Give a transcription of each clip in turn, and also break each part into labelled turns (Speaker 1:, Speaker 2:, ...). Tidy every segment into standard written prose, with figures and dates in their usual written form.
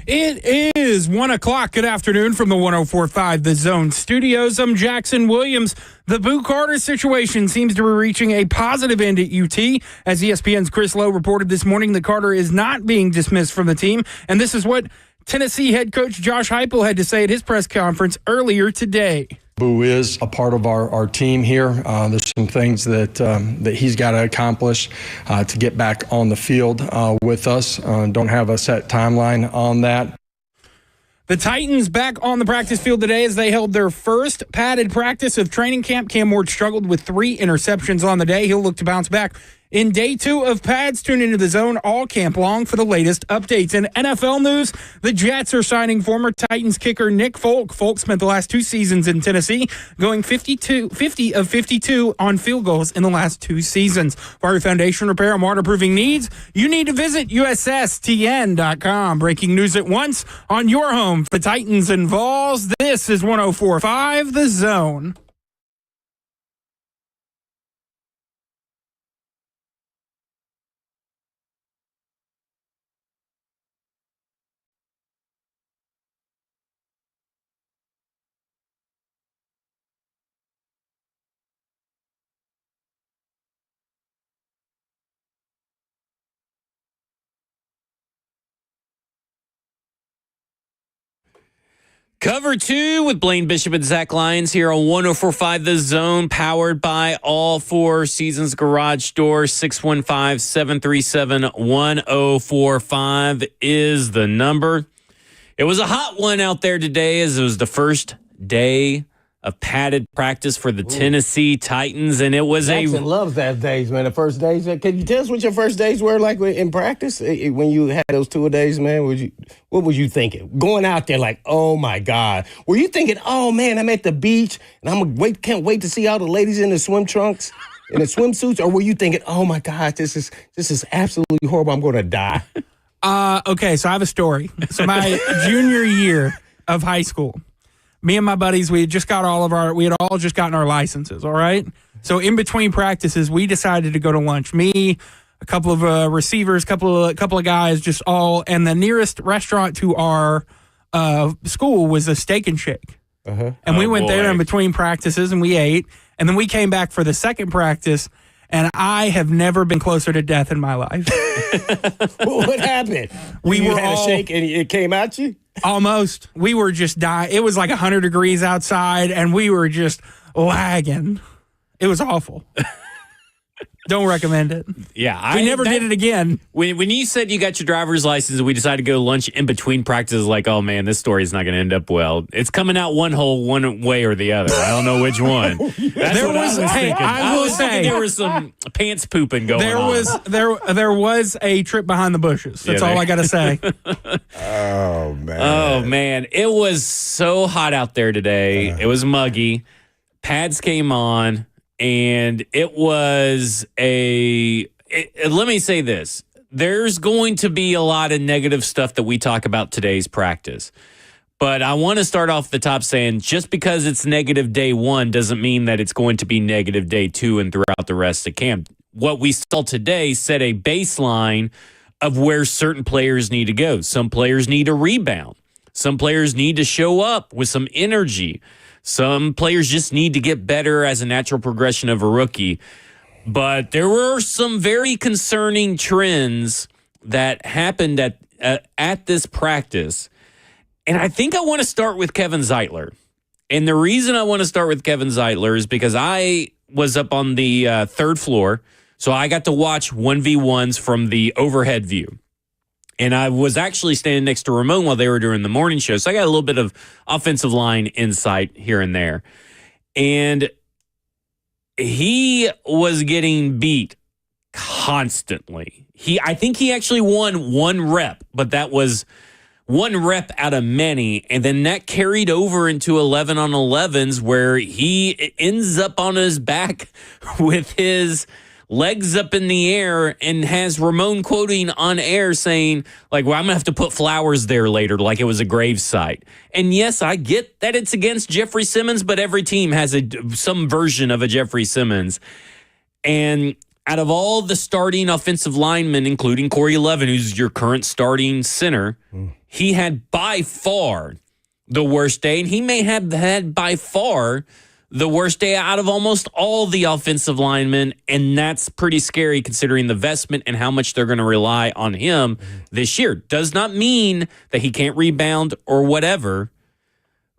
Speaker 1: It is 1 o'clock. Good afternoon from the 104.5 The Zone Studios. I'm Jackson Williams. The Boo Carter situation seems to be reaching a positive end at UT. As ESPN's Chris Lowe reported this morning, that Carter is not being dismissed from the team. And this is what Tennessee head coach Josh Heupel had to say at his press conference earlier today.
Speaker 2: Boo is a part of our team here. There's some things that he's got to accomplish to get back on the field with us. Don't have a set timeline on that.
Speaker 1: The Titans back on the practice field today as they held their first padded practice of training camp. Cam Ward struggled with 3 interceptions on the day. He'll look to bounce back in day 2 of pads. Tune into The Zone all camp long for the latest updates. In NFL news, the Jets are signing former Titans kicker Nick Folk. Folk spent the last 2 seasons in Tennessee, going 50 of 52 on field goals in the last 2 seasons. For your foundation repair and waterproofing needs, you need to visit USSTN.com. Breaking news at once on your home for the Titans and Vols. This is 104.5 The Zone.
Speaker 3: Cover 2 with Blaine Bishop and Zach Lyons here on 104.5 The Zone, powered by All Four Seasons Garage Door. 615-737-1045 is the number. It was a hot one out there today as it was the first day of padded practice for the Tennessee Titans, and it was
Speaker 4: Jackson loves that days, man. The first days. Can you tell us what your first days were like in practice when you had those 2 days, man? What were you thinking going out there? Like, oh my God, were you thinking, oh man, I'm at the beach and can't wait to see all the ladies in the swim trunks and the swimsuits, or were you thinking, oh my God, this is absolutely horrible, I'm going to die?
Speaker 1: Okay, so I have a story. So my junior year of high school, me and my buddies, we had all just gotten our licenses, all right? So in between practices, we decided to go to lunch. Me, a couple of receivers, couple of guys, just all, and the nearest restaurant to our school was a Steak and Shake. Uh-huh. And we went there in between practices, and we ate. And then we came back for the second practice, and I have never been closer to death in my life.
Speaker 4: What happened? You had a shake and it came at you?
Speaker 1: Almost. We were just dying. It was like 100 degrees outside, and we were just lagging. It was awful. Don't recommend it.
Speaker 3: Yeah.
Speaker 1: We never did it again.
Speaker 3: When you said you got your driver's license and we decided to go to lunch in between practices, like, oh, man, this story's not going to end up well. It's coming out one way or the other. I don't know which one. I will say there was some pants pooping going on.
Speaker 1: There was a trip behind the bushes. That's all I got to say.
Speaker 4: Oh, man.
Speaker 3: Oh, man. It was so hot out there today. It was muggy. Pads came on. And it was let me say this. There's going to be a lot of negative stuff that we talk about today's practice. But I want to start off the top saying just because it's negative day 1 doesn't mean that it's going to be negative day 2 and throughout the rest of camp. What we saw today set a baseline of where certain players need to go. Some players need a rebound. Some players need to show up with some energy. Some players just need to get better as a natural progression of a rookie. But there were some very concerning trends that happened at this practice. And I think I want to start with Kevin Zeitler. And the reason I want to start with Kevin Zeitler is because I was up on the 3rd floor, so I got to watch 1v1s from the overhead view. And I was actually standing next to Ramon while they were doing the morning show. So I got a little bit of offensive line insight here and there. And he was getting beat constantly. I think he actually won 1 rep, but that was 1 rep out of many. And then that carried over into 11 on 11s where he ends up on his back with his legs up in the air and has Ramon quoting on air saying, like, well, I'm going to have to put flowers there later, like it was a gravesite. And yes, I get that it's against Jeffrey Simmons, but every team has some version of a Jeffrey Simmons. And out of all the starting offensive linemen, including Corey Levin, who's your current starting center, he had by far the worst day, and he may have had by far the worst day out of almost all the offensive linemen, and that's pretty scary considering the investment and how much they're going to rely on him this year. Does not mean that he can't rebound or whatever,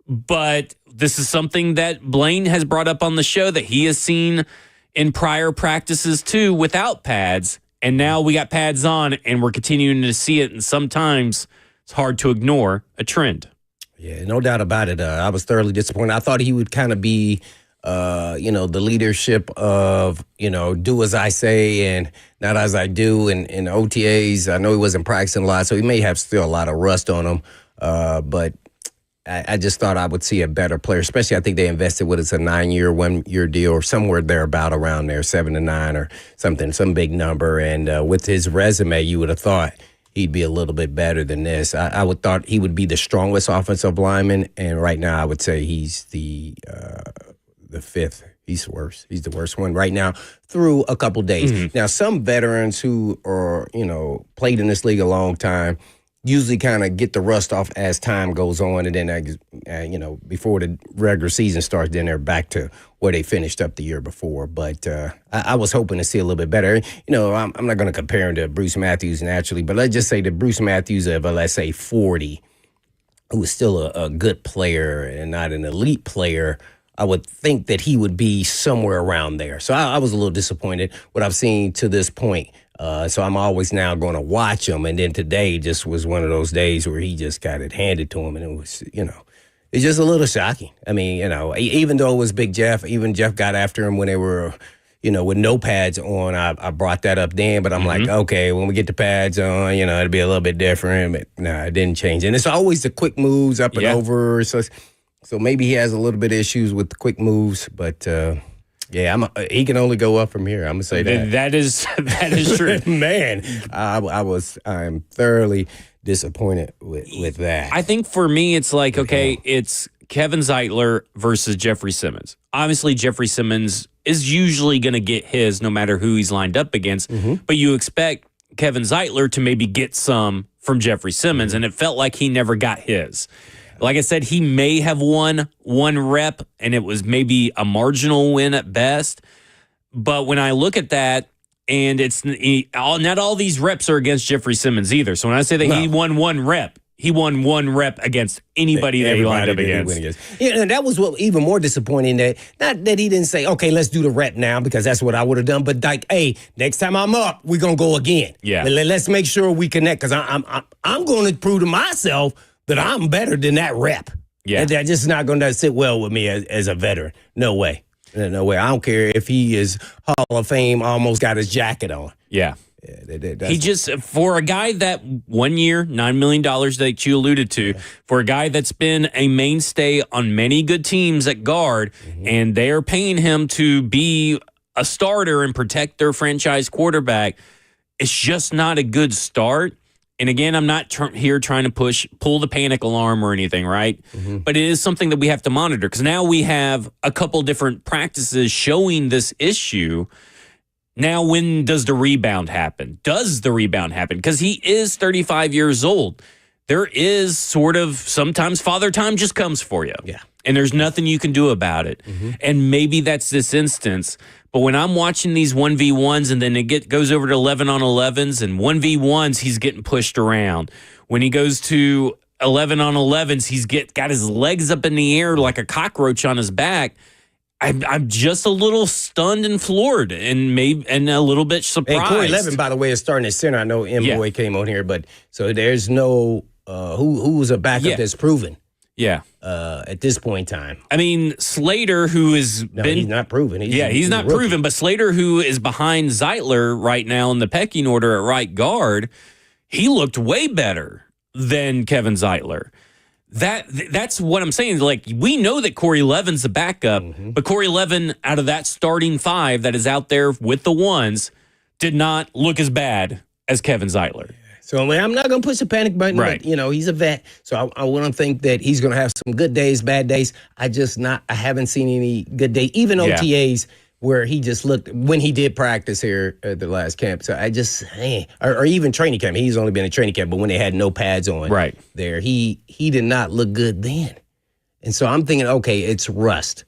Speaker 3: but this is something that Blaine has brought up on the show that he has seen in prior practices too without pads, and now we got pads on, and we're continuing to see it, and sometimes it's hard to ignore a trend.
Speaker 4: Yeah, no doubt about it. I was thoroughly disappointed. I thought he would kind of be, the leadership of, do as I say and not as I do. And in OTAs, I know he wasn't practicing a lot, so he may have still a lot of rust on him. But I just thought I would see a better player, especially I think they invested with us a 9-year, 1-year deal or somewhere thereabout around there, 7 to 9 or something, some big number. And with his resume, you would have thought he'd be a little bit better than this. I would thought he would be the strongest offensive lineman, and right now I would say he's the fifth. He's worse. He's the worst one right now through a couple days. Mm-hmm. Now, some veterans who are, played in this league a long time usually kind of get the rust off as time goes on, and then, before the regular season starts, then they're back to where they finished up the year before. But I was hoping to see a little bit better. I'm not going to compare him to Bruce Matthews naturally, but let's just say the Bruce Matthews of, let's say, 40, who is still a good player and not an elite player, I would think that he would be somewhere around there. So I was a little disappointed what I've seen to this point. So I'm always now going to watch him. And then today just was one of those days where he just got it handed to him. And it was, it's just a little shocking. I mean, even though it was Big Jeff, even Jeff got after him when they were, with no pads on. I brought that up then, but I'm like, okay, when we get the pads on, it'll be a little bit different. But no, it didn't change. And it's always the quick moves up and over. So maybe he has a little bit of issues with the quick moves, but he can only go up from here. I'm gonna say that. That is true. Man, I'm thoroughly disappointed with that.
Speaker 3: I think for me, it's like, okay, it's Kevin Zeitler versus Jeffrey Simmons. Obviously, Jeffrey Simmons is usually going to get his no matter who he's lined up against, but you expect Kevin Zeitler to maybe get some from Jeffrey Simmons, and it felt like he never got his. Like I said, he may have won one rep, and it was maybe a marginal win at best. But when I look at that, and not all these reps are against Jeffrey Simmons either. So when I say that he won one rep, he won one rep against anybody that he lined up against.
Speaker 4: Yeah, and that was what even more disappointing. Not that he didn't say, okay, let's do the rep now, because that's what I would have done. But like, hey, next time I'm up, we're gonna go again.
Speaker 3: Yeah,
Speaker 4: let's make sure we connect, because I'm going to prove to myself that I'm better than that rep. Yeah. And that's just not going to sit well with me as a veteran. No way. No way. I don't care if he is Hall of Fame, almost got his jacket on.
Speaker 3: Yeah. He just, for a guy that 1 year, $9 million that you alluded to, for a guy that's been a mainstay on many good teams at guard, and they're paying him to be a starter and protect their franchise quarterback, it's just not a good start. And again, I'm not here trying to pull the panic alarm or anything, right? But it is something that we have to monitor, because now we have a couple different practices showing this issue. Now, when does the rebound happen? Does the rebound happen? Because he is 35 years old. There is sort of sometimes father time just comes for you.
Speaker 4: Yeah.
Speaker 3: And there's nothing you can do about it. And maybe that's this instance. But when I'm watching these 1v1s and then it goes over to 11-on-11s and 1v1s, he's getting pushed around. When he goes to 11-on-11s, he's got his legs up in the air like a cockroach on his back. I'm just a little stunned and floored and a little bit surprised.
Speaker 4: And Corey Levin, by the way, is starting at center. I know M-Boy came on here, but so there's no who was a backup that's proven.
Speaker 3: Yeah.
Speaker 4: At this point in time.
Speaker 3: I mean, Slater, who he's
Speaker 4: not proven.
Speaker 3: He's not proven, but Slater, who is behind Zeitler right now in the pecking order at right guard, he looked way better than Kevin Zeitler. That's what I'm saying. Like, we know that Corey Levin's the backup, but Corey Levin, out of that starting five that is out there with the ones, did not look as bad as Kevin Zeitler.
Speaker 4: So I'm not going to push the panic button, right. But, he's a vet. So I want to think that he's going to have some good days, bad days. I haven't seen any good days. Even OTAs, where he just looked when he did practice here at the last camp. So I just, or even training camp. He's only been in training camp, but when they had no pads on
Speaker 3: Right.
Speaker 4: there, he did not look good then. And so I'm thinking, okay, it's rust.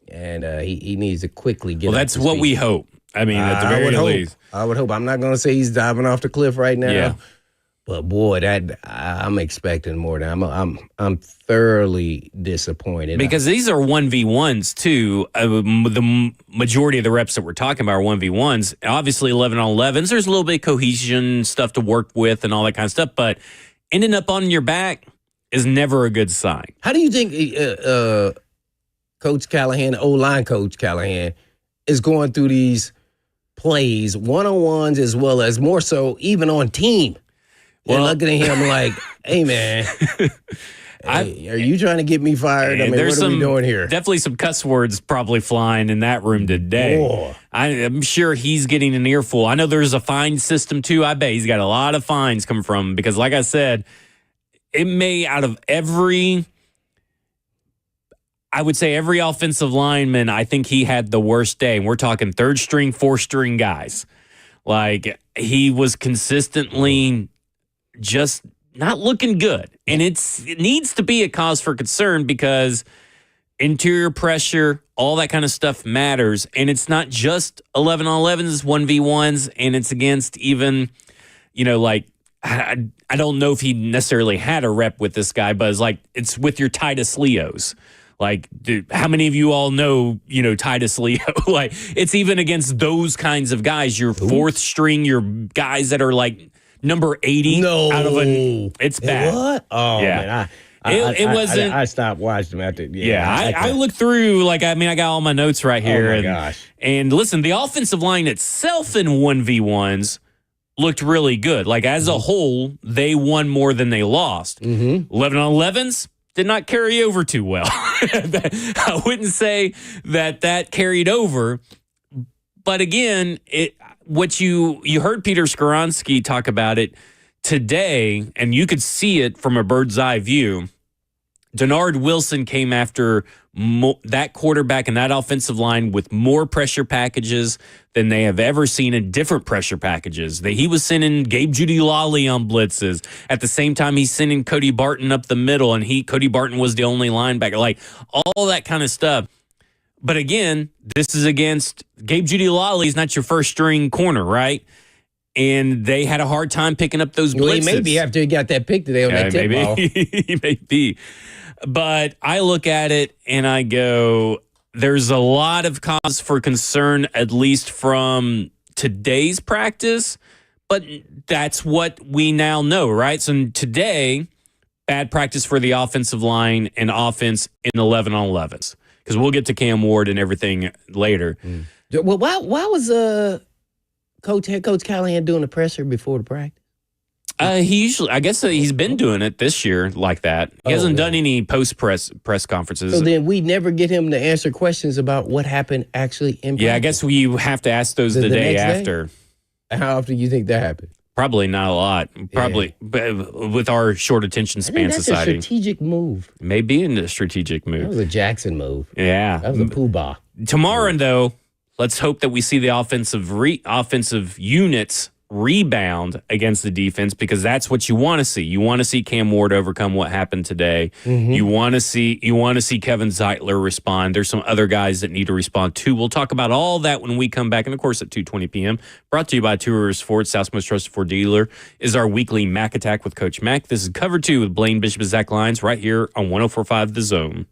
Speaker 4: And he needs to quickly get.
Speaker 3: Well, that's what we hope. I mean, at the very least.
Speaker 4: I would hope. I'm not going to say he's diving off the cliff right now.
Speaker 3: Yeah.
Speaker 4: But boy, I'm expecting more. Now I'm thoroughly disappointed
Speaker 3: Because these are 1v1s too. The majority of the reps that we're talking about are 1v1s. Obviously, 11 on 11s. There's a little bit of cohesion stuff to work with and all that kind of stuff. But ending up on your back is never a good sign.
Speaker 4: How do you think Coach Callahan, O-line Coach Callahan, is going through these plays, one-on-ones as well as more so even on team? Well, looking at him like, hey, man, are you trying to get me fired? I mean, what are we doing here?
Speaker 3: Definitely some cuss words probably flying in that room today.
Speaker 4: Boy.
Speaker 3: I'm sure he's getting an earful. I know there's a fine system, too. I bet he's got a lot of fines coming from him because, like I said, it may out of every offensive lineman, I think he had the worst day. And we're talking third string, fourth string guys. Like, he was consistently just not looking good. And it needs to be a cause for concern because interior pressure, all that kind of stuff matters. And it's not just 11 on 11s, 1v1s, and it's against even, like, I don't know if he necessarily had a rep with this guy, but it's with your Titus Leos. Like, dude, how many of you all know, Titus Leo? Like, it's even against those kinds of guys, your fourth string, your guys that are like number 80 out of it's bad.
Speaker 4: What? Oh,
Speaker 3: yeah.
Speaker 4: Man,
Speaker 3: it wasn't.
Speaker 4: I stopped watching them after.
Speaker 3: I looked through, I got all my notes right here.
Speaker 4: Oh, my gosh.
Speaker 3: And listen, the offensive line itself in 1v1s looked really good. Like, as a whole, they won more than they lost. 11 on 11s did not carry over too well. I wouldn't say that carried over. But again, what you heard Peter Skoronski talk about it today, and you could see it from a bird's eye view. Denard Wilson came after that quarterback and that offensive line with more pressure packages than they have ever seen in different pressure packages. He was sending Gabe Judy-Lally on blitzes. At the same time, he's sending Cody Barton up the middle, and Cody Barton was the only linebacker. Like, all that kind of stuff. But again, this is against Gabe Judy-Lally is not your first string corner, right? And they had a hard time picking up those blitzes.
Speaker 4: Well, he may be after he got that pick today on that tip ball.
Speaker 3: He may be. But I look at it and I go, there's a lot of cause for concern, at least from today's practice. But that's what we now know, right? So today, bad practice for the offensive line and offense in 11 on 11s. Because we'll get to Cam Ward and everything later.
Speaker 4: Well, why was head coach Callahan doing the presser before the practice?
Speaker 3: I guess he's been doing it this year like that. He hasn't done any post-press conferences.
Speaker 4: So then we never get him to answer questions about what happened actually in practice.
Speaker 3: Yeah, I guess we have to ask those the day after.
Speaker 4: How often do you think that happened?
Speaker 3: Probably not a lot. Probably but with our short attention span
Speaker 4: that's
Speaker 3: society.
Speaker 4: A strategic move.
Speaker 3: Maybe a strategic move.
Speaker 4: That was a Jackson move.
Speaker 3: Yeah.
Speaker 4: That was a poobah.
Speaker 3: Tomorrow, though, let's hope that we see the offensive units rebound against the defense, because that's what you want to see. You want to see Cam Ward overcome what happened today. You want to see Kevin Zeitler respond. There's some other guys that need to respond too. We'll talk about all that when we come back, and of course at 2:20 p.m. Brought to you by Two Rivers Ford, South's most trusted Ford dealer, is our weekly Mac Attack with Coach Mack. This is Cover 2 with Blaine Bishop and Zach Lyons right here on 104.5 The Zone.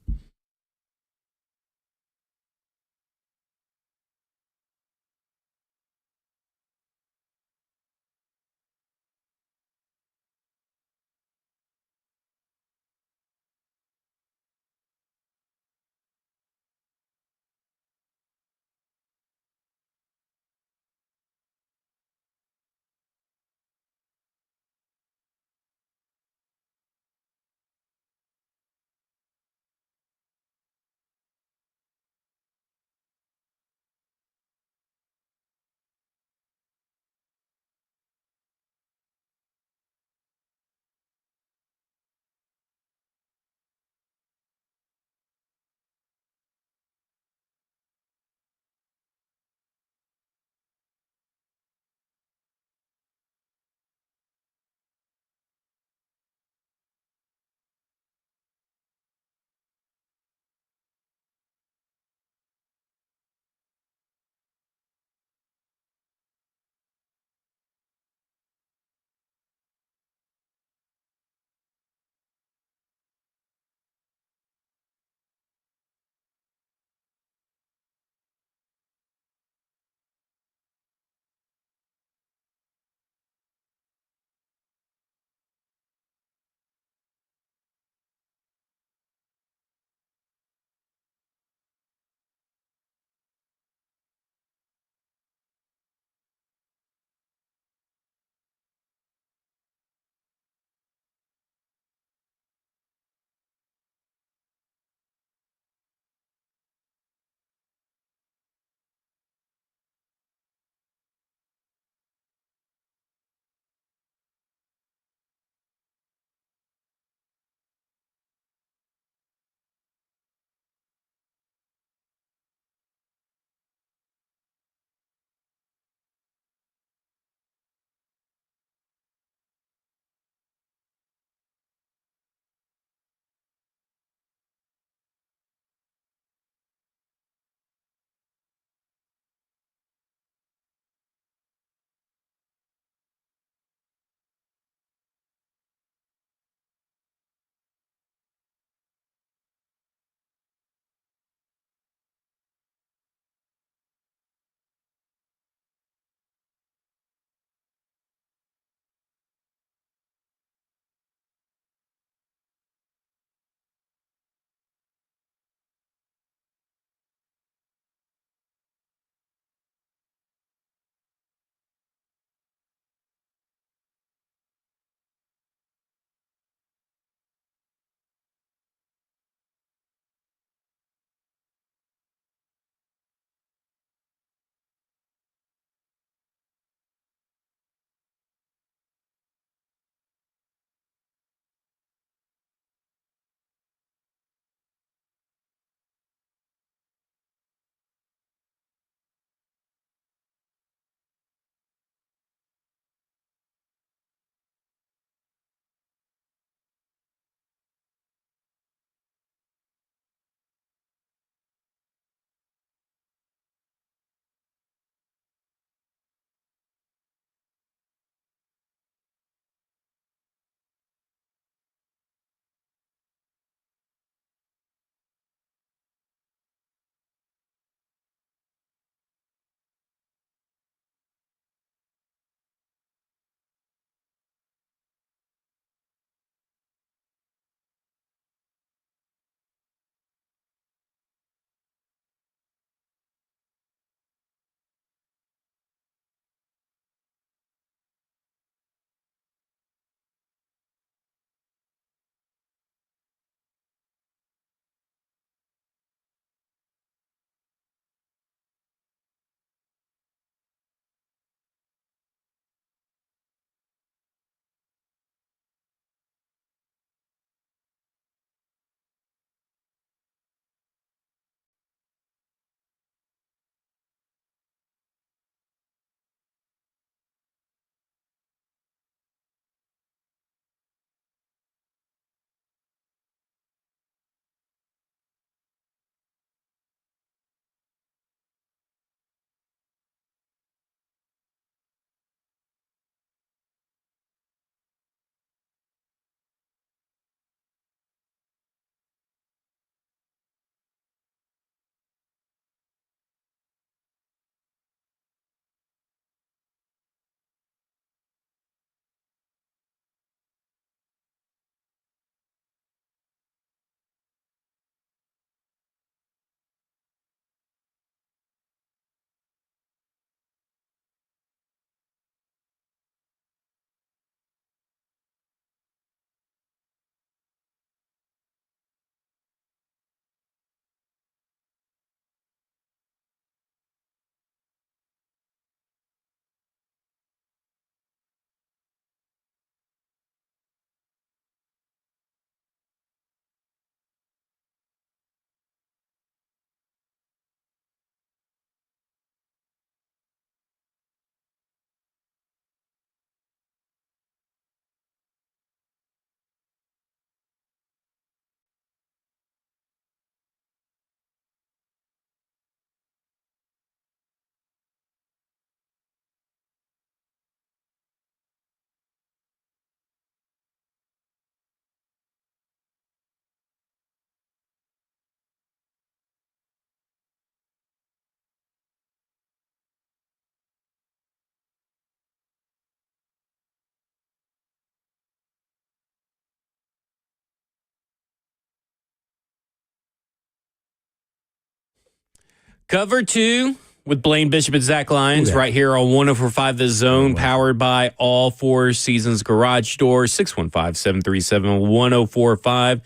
Speaker 3: Cover 2 with Blaine Bishop and Zach Lyons right here on 104.5 The Zone, powered by All Four Seasons Garage Door. 615-737-1045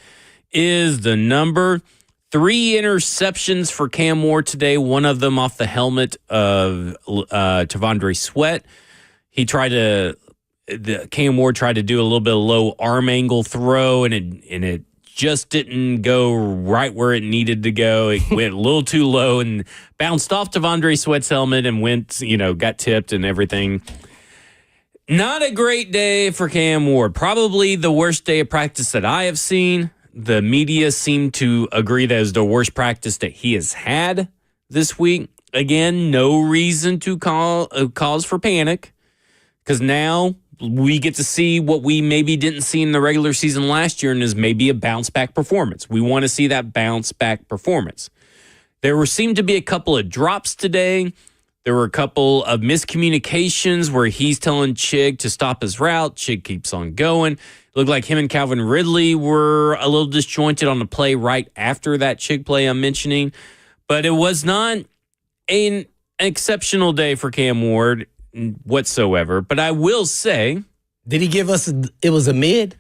Speaker 3: is the number. 3 interceptions for Cam Ward today, one of them off the helmet of Tavondre Sweat. Cam Ward tried to do a little bit of low arm angle throw, and it just didn't go right where it needed to go. It went a little too low and bounced off Tavondre Sweat's helmet and got tipped and everything. Not a great day for Cam Ward. Probably the worst day of practice that I have seen. The media seemed to agree that it was the worst practice that he has had this week. Again, no reason to cause for panic, because now we get to see what we maybe didn't see in the regular season last year, and is maybe a bounce-back performance. We want to see that bounce-back performance. There seemed to be a couple of drops today. There were a couple of miscommunications where he's telling Chig to stop his route. Chig keeps on going. It looked like him and Calvin Ridley were a little disjointed on the play right after that Chig play I'm mentioning. But it was not an exceptional day for Cam Ward whatsoever. But I will say,
Speaker 4: did he give us? It was a mid.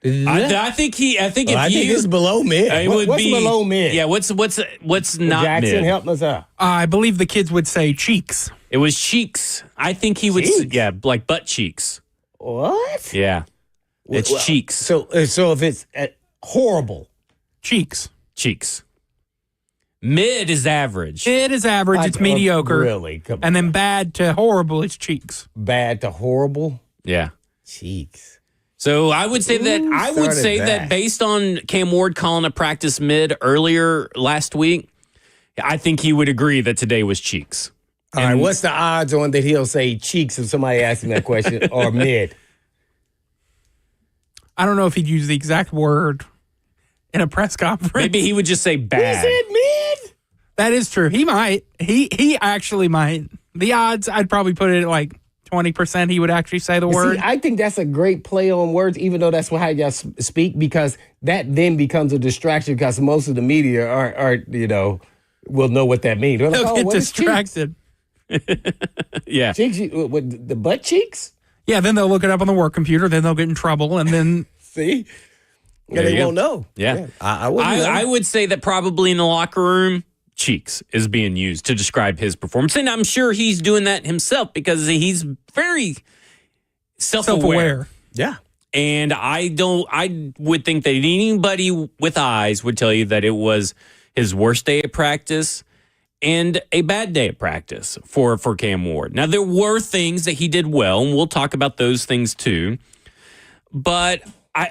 Speaker 3: I think
Speaker 4: it's below mid. What's below mid?
Speaker 3: Yeah, what's not
Speaker 4: Jackson,
Speaker 3: mid?
Speaker 4: help us out.
Speaker 1: I believe the kids would say cheeks.
Speaker 3: It was cheeks. I think he would.
Speaker 4: Cheeks?
Speaker 3: Yeah, like butt cheeks.
Speaker 4: What?
Speaker 3: Yeah, it's cheeks.
Speaker 4: So if it's horrible,
Speaker 1: Cheeks.
Speaker 3: Mid is average.
Speaker 1: It is average. It's mediocre.
Speaker 4: Really?
Speaker 1: And then bad to horrible, it's cheeks.
Speaker 4: Bad to horrible.
Speaker 3: Yeah.
Speaker 4: Cheeks.
Speaker 3: So I would say that based on Cam Ward calling a practice mid earlier last week, I think he would agree that today was cheeks.
Speaker 4: All right, what's the odds on that he'll say cheeks if somebody asks him that question, or mid?
Speaker 1: I don't know if he'd use the exact word in a press conference.
Speaker 3: Maybe he would just say bad.
Speaker 4: He said mid.
Speaker 1: That is true. He might. He actually might. The odds, I'd probably put it at like 20% he would actually say the word.
Speaker 4: See, I think that's a great play on words, even though that's how y'all speak, because that then becomes a distraction, because most of the media are will know what that means. They're like,
Speaker 1: They'll get distracted.
Speaker 3: Yeah.
Speaker 4: Cheeks, with the butt cheeks?
Speaker 1: Yeah, then they'll look it up on the work computer, then they'll get in trouble, and then...
Speaker 4: See? Yeah, they won't know.
Speaker 3: Yeah.
Speaker 4: I
Speaker 3: would say that probably in the locker room, cheeks is being used to describe his performance. And I'm sure he's doing that himself because he's very self-aware.
Speaker 4: Yeah.
Speaker 3: And I would think that anybody with eyes would tell you that it was his worst day of practice and a bad day of practice for Cam Ward. Now, there were things that he did well, and we'll talk about those things too. But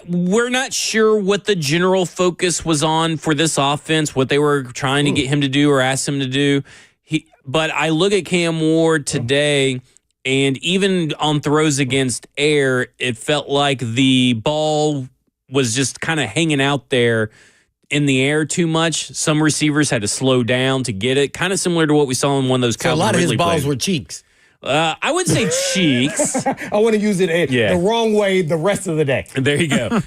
Speaker 3: we're not sure what the general focus was on for this offense, what they were trying to get him to do or ask him to do. But I look at Cam Ward today, and even on throws against air, it felt like the ball was just kind of hanging out there in the air too much. Some receivers had to slow down to get it, kind of similar to what we saw in one of those.
Speaker 4: So a lot of his balls were cheeks.
Speaker 3: I would say cheeks.
Speaker 4: I want to use it the wrong way the rest of the day.
Speaker 3: There you go.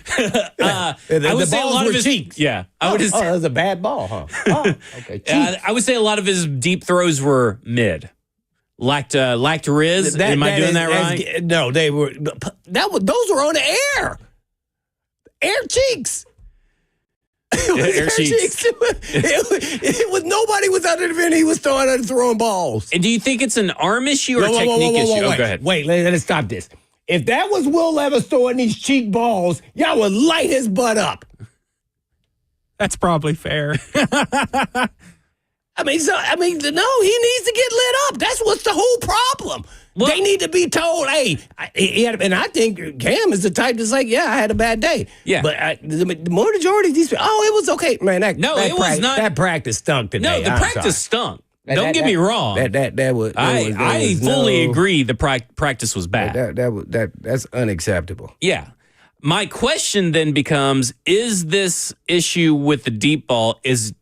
Speaker 4: I would say a lot of his cheeks.
Speaker 3: Yeah.
Speaker 4: That was a bad ball, huh? Oh, okay.
Speaker 3: I would say a lot of his deep throws were mid. Lacked Riz. Am I doing that right?
Speaker 4: No, they were. Those were on the air. Air cheeks.
Speaker 3: Air cheeks.
Speaker 4: It was nobody was out of the event. He was throwing balls.
Speaker 3: And do you think it's an arm issue or technique issue?
Speaker 4: Whoa,
Speaker 3: go ahead.
Speaker 4: Wait, let us stop this. If that was Will Levis throwing these cheek balls, y'all would light his butt up.
Speaker 1: That's probably fair.
Speaker 4: No, he needs to get lit up. That's what's the whole problem. Well, they need to be told, hey, and I think Cam is the type that's like, yeah, I had a bad day.
Speaker 3: Yeah.
Speaker 4: But the majority of these people, it was okay. Man,
Speaker 3: it was not.
Speaker 4: That practice stunk today.
Speaker 3: No, the practice stunk. Don't get me wrong. I fully agree the practice was bad.
Speaker 4: That's unacceptable.
Speaker 3: Yeah. My question then becomes, is this issue with the deep ball, is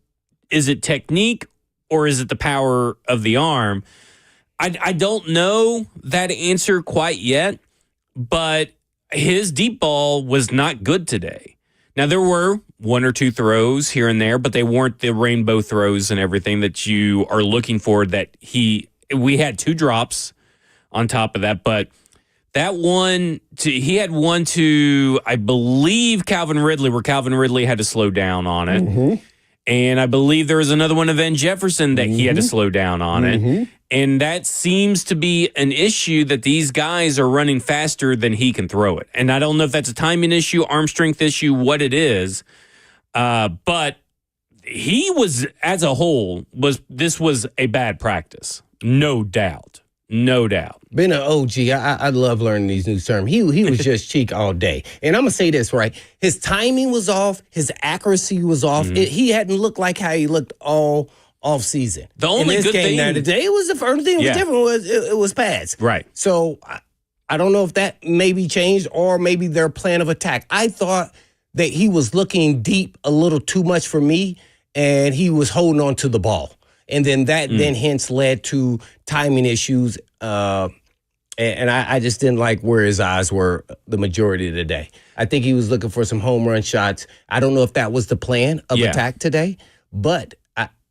Speaker 3: it technique or is it the power of the arm? I don't know that answer quite yet, but his deep ball was not good today. Now, there were one or two throws here and there, but they weren't the rainbow throws and everything that you are looking for. We had 2 drops on top of that, but that one, he had one to, I believe, Calvin Ridley, where Calvin Ridley had to slow down on it.
Speaker 4: Mm-hmm.
Speaker 3: And I believe there was another one of Van Jefferson that he had to slow down on it. And that seems to be an issue that these guys are running faster than he can throw it. And I don't know if that's a timing issue, arm strength issue, what it is. But he was, as a whole, this was a bad practice. No doubt. No doubt.
Speaker 4: Being an OG, I love learning these new terms. He was just cheek all day. And I'm going to say this, right? His timing was off. His accuracy was off. He hadn't looked like how he looked all off season.
Speaker 3: The only good thing
Speaker 4: now today, it was the first thing that was different. It was pads.
Speaker 3: Right.
Speaker 4: So I don't know if that maybe changed or maybe their plan of attack. I thought that he was looking deep a little too much for me, and he was holding on to the ball. And then that then hence led to timing issues. And I just didn't like where his eyes were the majority of the day. I think he was looking for some home run shots. I don't know if that was the plan of attack today, but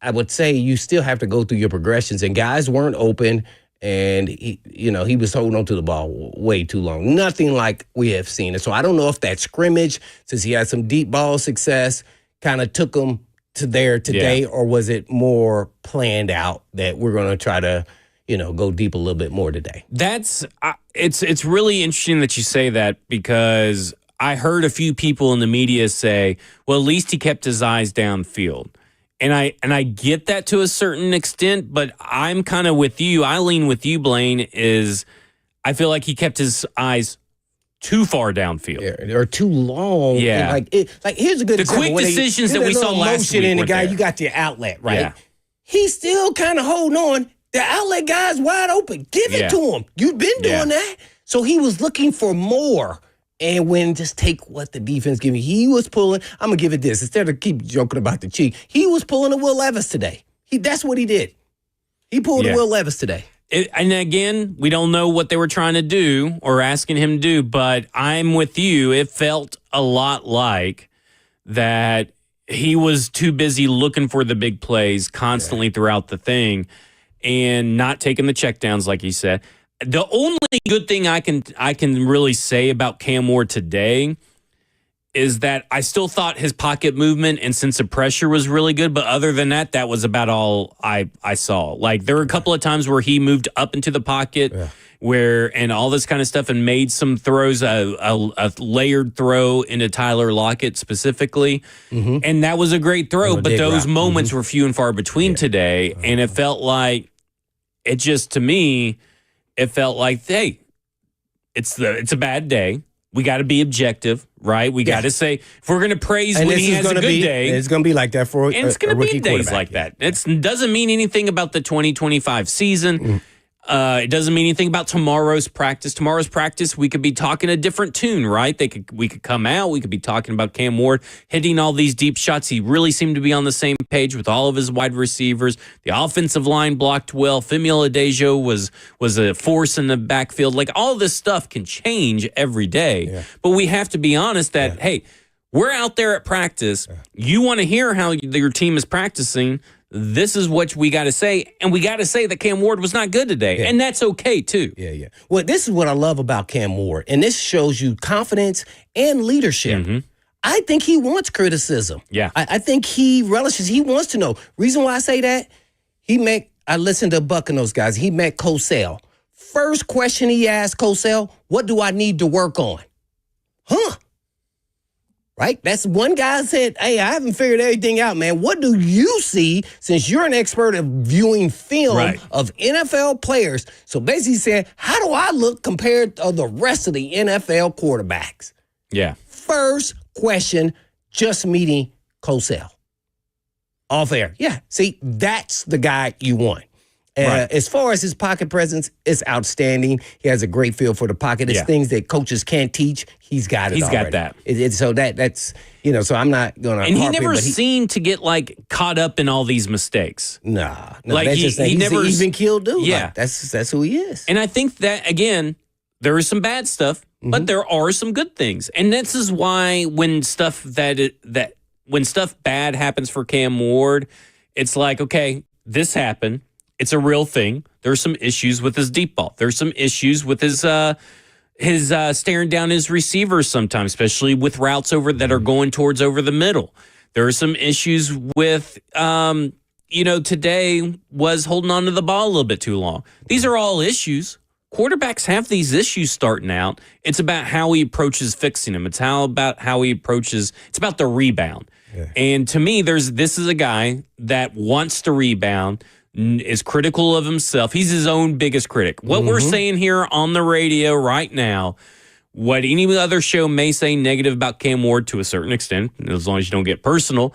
Speaker 4: I would say you still have to go through your progressions. And guys weren't open, and he was holding on to the ball way too long. Nothing like we have seen it. So I don't know if that scrimmage, since he had some deep ball success, kind of took him to there today, or was it more planned out that we're going to try to, go deep a little bit more today?
Speaker 3: It's really interesting that you say that, because I heard a few people in the media say, well, at least he kept his eyes downfield. And I get that to a certain extent, but I'm kind of with you. I lean with you, Blaine, I feel like he kept his eyes too far downfield,
Speaker 4: or too long.
Speaker 3: Yeah,
Speaker 4: like here's a good example.
Speaker 3: Quick decisions that we saw last week.
Speaker 4: In the guy, you got your outlet, right? Yeah. He's still kind of holding on. The outlet guy's wide open. Give it to him. You've been doing that. So he was looking for more. And when just take what the defense gave me, he was pulling. I'm gonna give it this instead of keep joking about the cheek. He was pulling a Will Levis today. That's what he did. He pulled a Will Levis today.
Speaker 3: And again, we don't know what they were trying to do or asking him to do, but I'm with you. It felt a lot like that he was too busy looking for the big plays constantly throughout the thing and not taking the checkdowns, like you said. The only good thing I can really say about Cam Ward today is that I still thought his pocket movement and sense of pressure was really good. But other than that, that was about all I saw. Like, there were a couple of times where he moved up into the pocket and all this kind of stuff, and made some throws, a layered throw into Tyler Lockett specifically. And that was a great throw. But those moments were few and far between today. And it felt like, to me, it felt like, hey, it's a bad day. We got to be objective, right? We got to say, if we're going to praise when he has a good day.
Speaker 4: It's going to be like that for
Speaker 3: and it's going to be days like that. It doesn't mean anything about the 2025 season. It doesn't mean anything about tomorrow's practice. Tomorrow's practice, we could be talking a different tune, right? We could come out. We could be talking about Cam Ward hitting all these deep shots. He really seemed to be on the same page with all of his wide receivers. The offensive line blocked well. Femi Oladejo was a force in the backfield. Like, all this stuff can change every day. But we have to be honest that, hey, we're out there at practice. You want to hear how your team is practicing. This is what we got to say, and we got to say that Cam Ward was not good today, and that's okay, too.
Speaker 4: Yeah. Well, this is what I love about Cam Ward, and this shows you confidence and leadership. I think he wants criticism.
Speaker 3: Yeah.
Speaker 4: I think he relishes. He wants to know. Reason why I say that, I listened to Buck and those guys. He met Cosell. First question he asked Cosell, what do I need to work on? Right? That's one guy said, hey, I haven't figured everything out, man. What do you see, since you're an expert of viewing film of NFL players? So basically saying, how do I look compared to the rest of the NFL quarterbacks?
Speaker 3: Yeah.
Speaker 4: First question, just meeting Cosell. Off air. Yeah. See, that's the guy you want. As far as his pocket presence, it's outstanding. He has a great feel for the pocket. It's things that coaches can't teach. He's got it.
Speaker 3: He's
Speaker 4: already.
Speaker 3: got that.
Speaker 4: So that's so I'm not going to.
Speaker 3: And he never seemed to get caught up in all these mistakes.
Speaker 4: Nah,
Speaker 3: like
Speaker 4: he's
Speaker 3: never
Speaker 4: an even killed dude.
Speaker 3: Yeah,
Speaker 4: like, that's who he is.
Speaker 3: And I think that, again, there is some bad stuff, but there are some good things. And this is why when stuff that when stuff bad happens for Cam Ward, it's like, okay, this happened. It's a real thing. There's some issues with his deep ball. There's some issues with his staring down his receivers sometimes, especially with routes that are going towards over the middle. There are some issues with, today was holding on to the ball a little bit too long. These are all issues. Quarterbacks have these issues starting out. It's about how he approaches fixing them. It's about the rebound. Yeah. And to me, this is a guy that wants to rebound, is critical of himself. He's his own biggest critic. What we're saying here on the radio right now, what any other show may say negative about Cam Ward to a certain extent, as long as you don't get personal,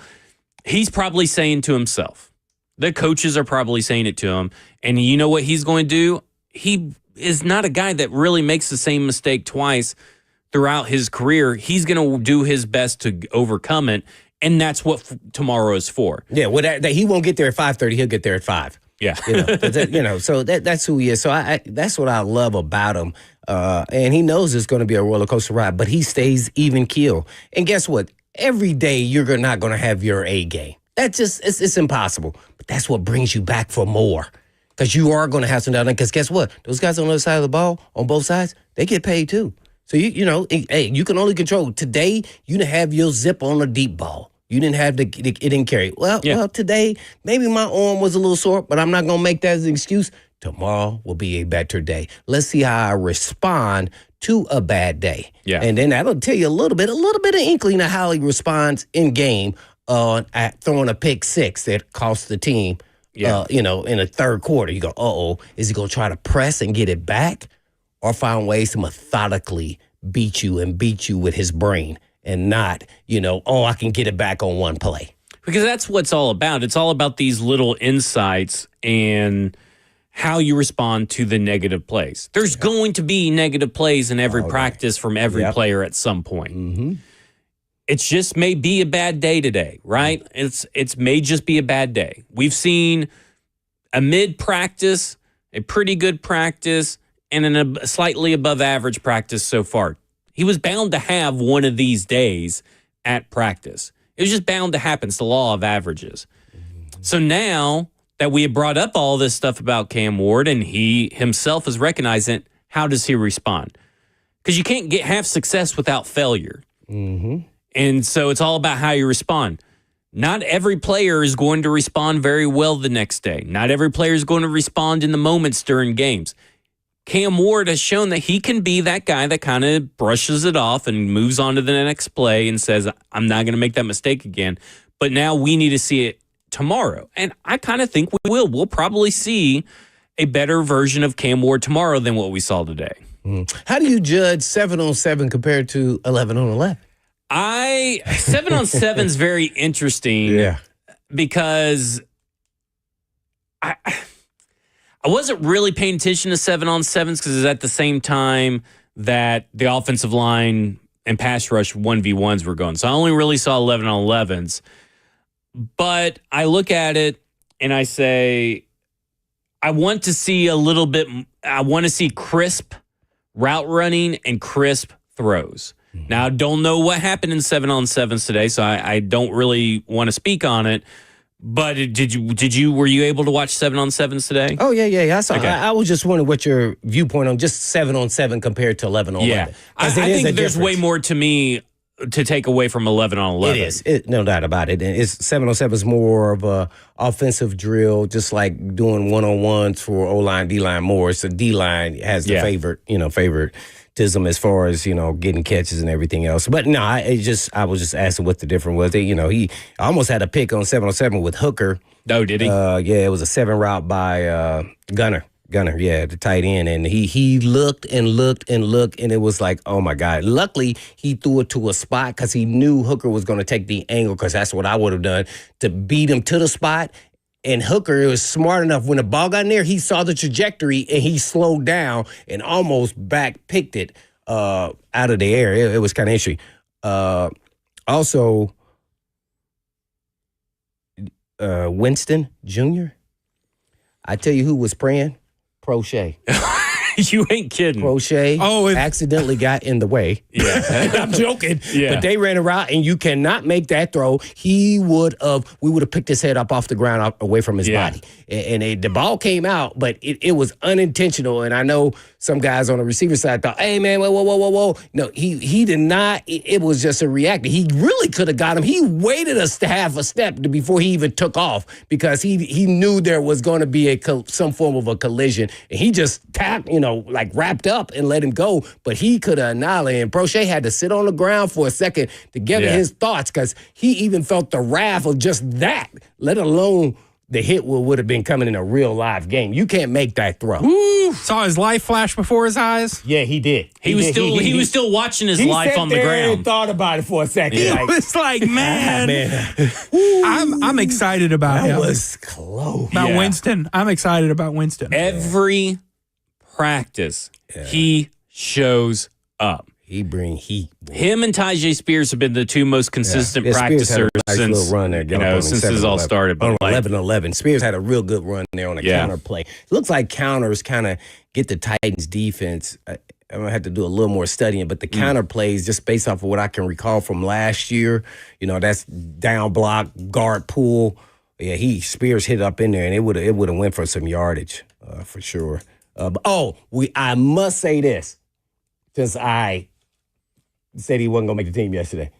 Speaker 3: he's probably saying to himself. The coaches are probably saying it to him. And you know what he's going to do? He is not a guy that really makes the same mistake twice throughout his career. He's going to do his best to overcome it, and that's what tomorrow is for.
Speaker 4: Yeah, well, that he won't get there at 5:30. He'll get there at 5.
Speaker 3: Yeah,
Speaker 4: so that's who he is. So that's what I love about him. And he knows it's going to be a roller coaster ride, but he stays even keel. And guess what? Every day you're not going to have your A game. That's just it's impossible. But that's what brings you back for more. Because you are going to have some down there. Because guess what? Those guys on the other side of the ball, on both sides, they get paid too. So, you can only control. Today, you didn't have your zip on a deep ball. You didn't have it didn't carry. Well, today, maybe my arm was a little sore, but I'm not going to make that as an excuse. Tomorrow will be a better day. Let's see how I respond to a bad day.
Speaker 3: Yeah.
Speaker 4: And then that'll tell you a little bit of inkling of how he responds in game at throwing a pick six that cost the team. Yeah. In the third quarter, you go, is he going to try to press and get it back or find ways to methodically beat you with his brain and not, I can get it back on one play?
Speaker 3: Because that's what it's all about. It's all about these little insights and how you respond to the negative plays. There's going to be negative plays in every practice from every player at some point. Mm-hmm. It just may be a bad day today, right? It's may just be a bad day. We've seen a mid-practice, a pretty good practice, and a slightly above average practice so far. He was bound to have one of these days at practice. It was just bound to happen. It's the law of averages. So now that we have brought up all this stuff about Cam Ward and he himself is recognizing it, how does he respond? Because you can't have success without failure. Mm-hmm. And so it's all about how you respond. Not every player is going to respond very well the next day. Not every player is going to respond in the moments during games. Cam Ward has shown that he can be that guy that kind of brushes it off and moves on to the next play and says, I'm not going to make that mistake again. But now we need to see it tomorrow. And I kind of think we will. We'll probably see a better version of Cam Ward tomorrow than what we saw today.
Speaker 4: How do you judge 7-on-7 compared to 11-on-11?
Speaker 3: 7-on-7 is very interesting because I wasn't really paying attention to 7-on-7s because it's at the same time that the offensive line and pass rush 1v1s were going. So I only really saw 11-on-11s. But I look at it and I say, I want to see crisp route running and crisp throws. Now, I don't know what happened in 7-on-7s today, so I don't really want to speak on it. But were you able to watch 7-on-7s today?
Speaker 4: Oh, yeah. I saw. Okay. I was just wondering what your viewpoint on just 7-on-7 compared to 11-on-11.
Speaker 3: Yeah, I think there's way more to me to take away from 11-on-11.
Speaker 4: It is, no doubt about it. And 7-on-7 is more of a offensive drill, just like doing one-on-ones for O-line, D-line more. So D-line has the favoritism as far as, getting catches and everything else. But no, I was just asking what the difference was. He almost had a pick on 7-on-7 with Hooker.
Speaker 3: Oh, did he?
Speaker 4: It was a 7 route by Gunner, the tight end. And he looked, and it was like, oh, my God. Luckily, he threw it to a spot because he knew Hooker was going to take the angle, because that's what I would have done, to beat him to the spot. And Hooker was smart enough. When the ball got in there, he saw the trajectory, and he slowed down and almost picked it out of the air. It was kind of interesting. Also, Winston Jr., I tell you who was praying? Prochet.
Speaker 3: You ain't kidding.
Speaker 4: Crochet accidentally got in the way.
Speaker 3: Yeah.
Speaker 4: I'm joking.
Speaker 3: Yeah.
Speaker 4: But they ran a route, and you cannot make that throw. We would have picked his head up off the ground away from his body. And the ball came out, but it was unintentional. And I know some guys on the receiver side thought, hey, man, whoa. No, he did not. It was just a reaction. He really could have got him. He waited a half a step before he even took off because he knew there was going to be some form of a collision. And he just wrapped up and let him go. But he could have annihilated. And Prochet had to sit on the ground for a second to gather his thoughts because he even felt the wrath of just that, let alone the hit would have been coming in a real live game. You can't make that throw.
Speaker 1: Woo. Saw his life flash before his eyes.
Speaker 4: Yeah, he did.
Speaker 3: He was still watching his life on the ground.
Speaker 4: He thought about it for a second.
Speaker 1: It was like, man. I'm excited about him.
Speaker 4: That was close.
Speaker 1: About Winston. I'm excited about Winston.
Speaker 3: Every practice, he shows up.
Speaker 4: He bring heat. Boy.
Speaker 3: Him and Tyjae Spears have been the two most consistent practicers
Speaker 4: since run there,
Speaker 3: since this all started. But
Speaker 4: 11-11. Spears had a real good run there on a counter play. It looks like counters kind of get the Titans defense. I'm going to have to do a little more studying, but the counter plays, just based off of what I can recall from last year, that's down block, guard pull. Yeah, Spears hit up in there, and it would have went for some yardage for sure. I must say this, since I said he wasn't going to make the team yesterday.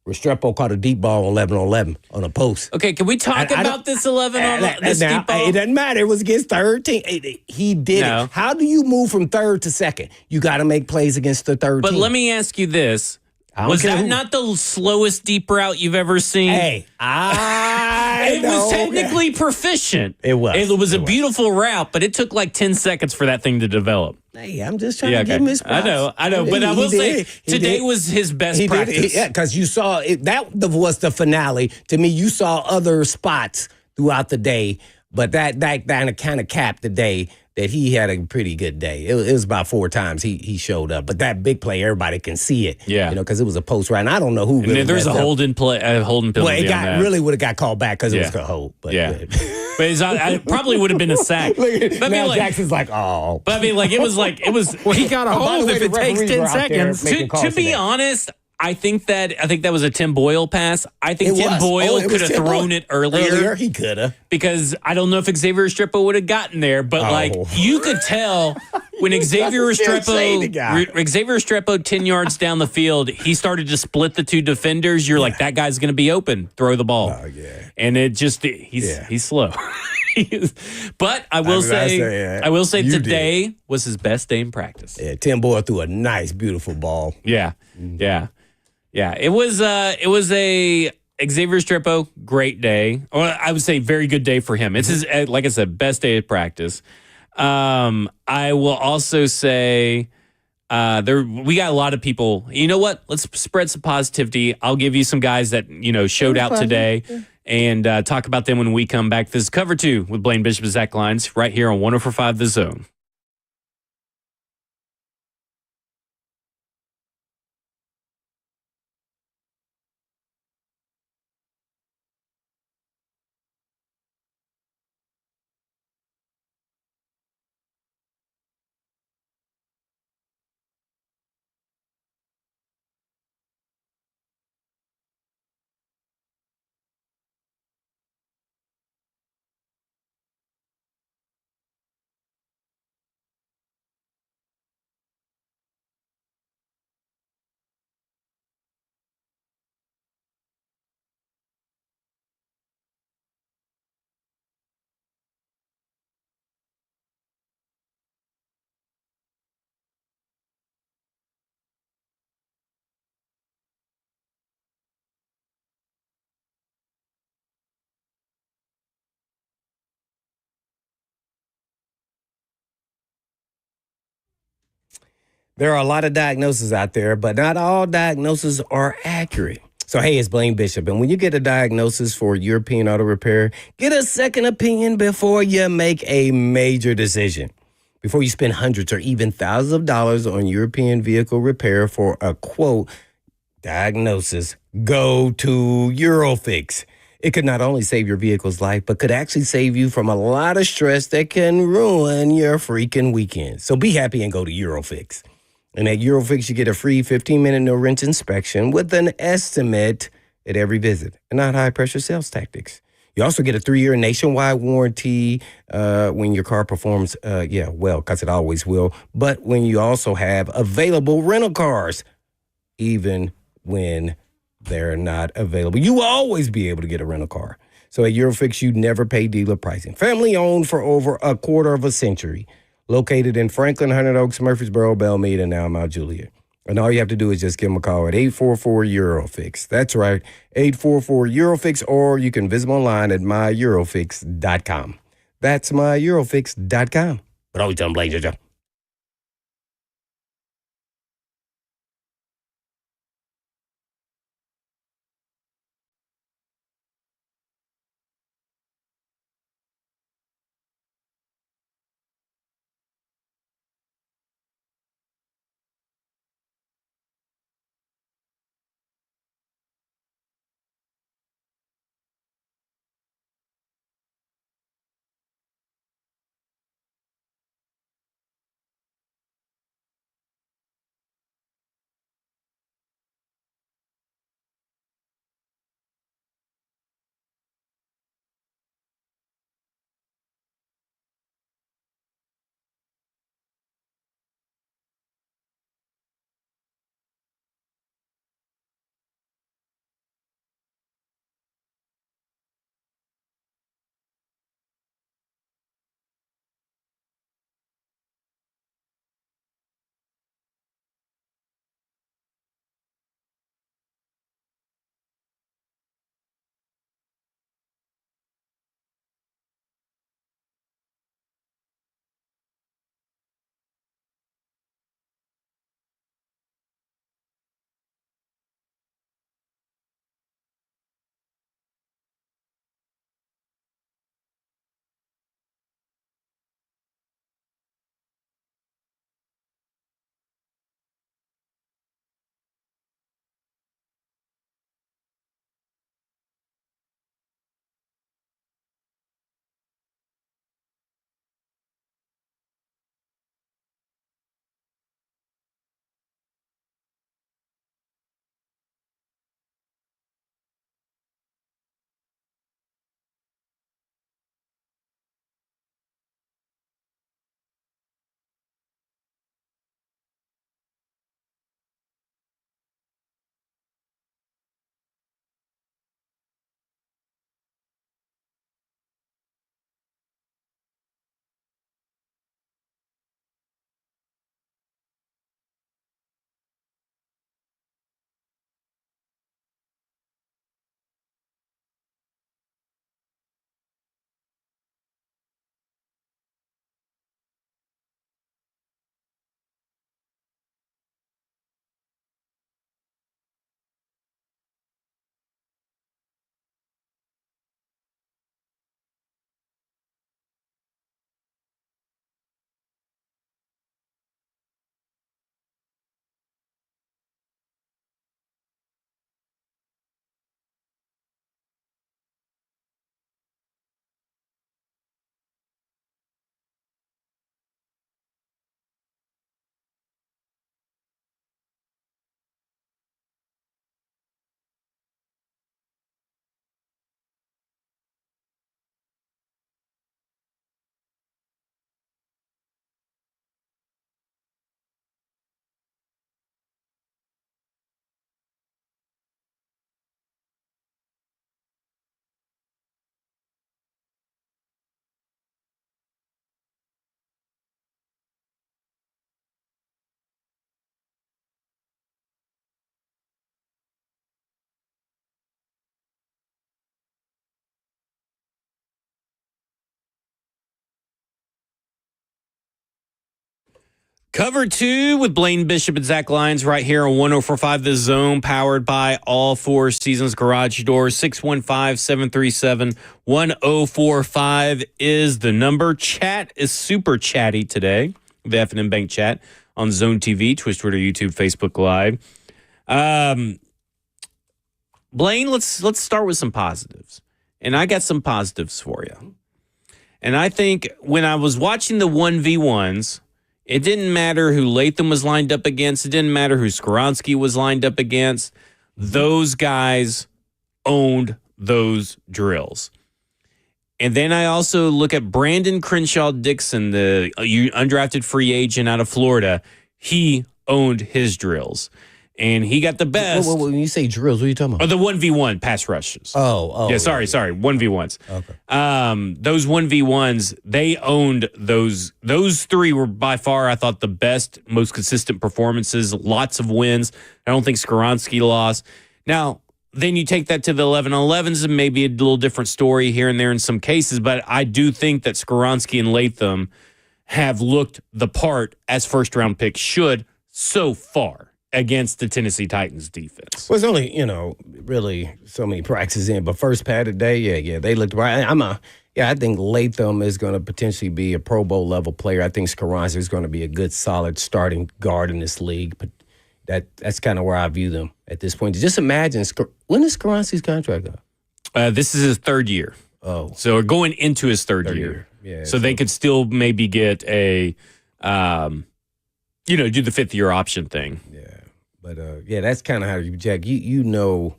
Speaker 4: Restrepo caught a deep ball on 11-11 on a post.
Speaker 3: Okay, can we talk about this 11 on this deep ball?
Speaker 4: It doesn't matter. It was against third team. He did it. How do you move from third to second? You got to make plays against the third team.
Speaker 3: But let me ask you this. Was that not the slowest deep route you've ever seen?
Speaker 4: Hey,
Speaker 3: it was technically proficient.
Speaker 4: It was.
Speaker 3: It was a beautiful route, but it took like 10 seconds for that thing to develop.
Speaker 4: Hey, I'm just trying to give him his props.
Speaker 3: I know. But I will say, today was his best practice.
Speaker 4: Yeah, because you saw it. That was the finale. To me, you saw other spots throughout the day, but that kind of capped the day that he had a pretty good day. It was about 4 times he showed up. But that big play, everybody can see it.
Speaker 3: Yeah.
Speaker 4: Because it was a post right. And I don't know who really
Speaker 3: there's a holding penalty.
Speaker 4: Well, it really would have got called back because it was a hold. But,
Speaker 3: but it probably would have been a sack.
Speaker 4: Now Jackson's like, oh.
Speaker 3: But I mean, it was
Speaker 1: well, he got a hold if it takes 10 seconds.
Speaker 3: To be honest, I think that was a Tim Boyle pass. I think Tim Boyle could have thrown it earlier.
Speaker 4: He could have.
Speaker 3: Because I don't know if Xavier Restrepo would have gotten there, but you could tell when Xavier Restrepo 10 yards down the field, he started to split the two defenders. You're like, that guy's going to be open. Throw the ball.
Speaker 4: Oh, yeah.
Speaker 3: And it just he's slow. But I will say today was his best day in practice.
Speaker 4: Yeah, Tim Boyle threw a nice, beautiful ball.
Speaker 3: Yeah. Yeah. It was a Xavier Restrepo great day, or I would say very good day for him. It's his, like I said, best day of practice. I will also say we got a lot of people. You know what? Let's spread some positivity. I'll give you some guys that showed out today. And talk about them when we come back. This is Cover 2 with Blaine Bishop and Zach Lyons right here on 104.5 The Zone.
Speaker 4: There are a lot of diagnoses out there, but not all diagnoses are accurate. So, hey, it's Blaine Bishop. And when you get a diagnosis for European Auto Repair, get a second opinion before you make a major decision. Before you spend hundreds or even thousands of dollars on European vehicle repair for a, quote, diagnosis, go to Eurofix. It could not only save your vehicle's life, but could actually save you from a lot of stress that can ruin your freaking weekend. So be happy and go to Eurofix. And at Eurofix, you get a free 15-minute no-wrench inspection with an estimate at every visit and not high-pressure sales tactics. You also get a 3-year nationwide warranty when your car performs, because it always will. But when you also have available rental cars, even when they're not available. You will always be able to get a rental car. So at Eurofix, you never pay dealer pricing. Family owned for over a quarter of a century. Located in Franklin, Hundred Oaks, Murfreesboro, Belmead, and now Mount Juliet. And all you have to do is just give them a call at 844-EUROFIX. That's right, 844-EUROFIX, or you can visit them online at myEurofix.com. That's myEurofix.com. But always tell them, Blaine, Joe.
Speaker 3: Cover 2 with Blaine Bishop and Zach Lyons right here on 104.5 The Zone, powered by All Four Seasons Garage Doors. 615-737-1045 is the number. Chat is super chatty today. The F&M Bank chat on Zone TV, Twitch, Twitter, YouTube, Facebook Live. Blaine, let's start with some positives. and I got some positives for you. And I think when I was watching the 1v1s, it didn't matter who Latham was lined up against. It didn't matter who Skoronski was lined up against. Those guys owned those drills. And then I also look at Brandon Crenshaw Dixon, the undrafted free agent out of Florida. He owned his drills. And he got the best.
Speaker 4: When you say drills, what are you talking about?
Speaker 3: Oh, the 1v1 pass rushes.
Speaker 4: Oh.
Speaker 3: Yeah, sorry. 1v1s.
Speaker 4: Okay.
Speaker 3: Those 1v1s, they owned those. Those three were by far, I thought, the best, most consistent performances. Lots of wins. I don't think Skoronski lost. Now, then you take that to the 11-on-11s and maybe a little different story here and there in some cases. But I do think that Skoronski and Latham have looked the part as first-round picks should so far against the Tennessee Titans defense.
Speaker 4: Well, it's only, really so many practices in, but first padded day, yeah, they looked right. I think Latham is going to potentially be a Pro Bowl level player. I think Skoronski is going to be a good, solid starting guard in this league, but that's kind of where I view them at this point. Just imagine, when is Skoronski's contract up?
Speaker 3: This is his third year.
Speaker 4: Oh.
Speaker 3: So we're going into his third year.
Speaker 4: Yeah.
Speaker 3: So they could still maybe get a, do the fifth-year option thing.
Speaker 4: Yeah. But, that's kind of how you, Jack, you know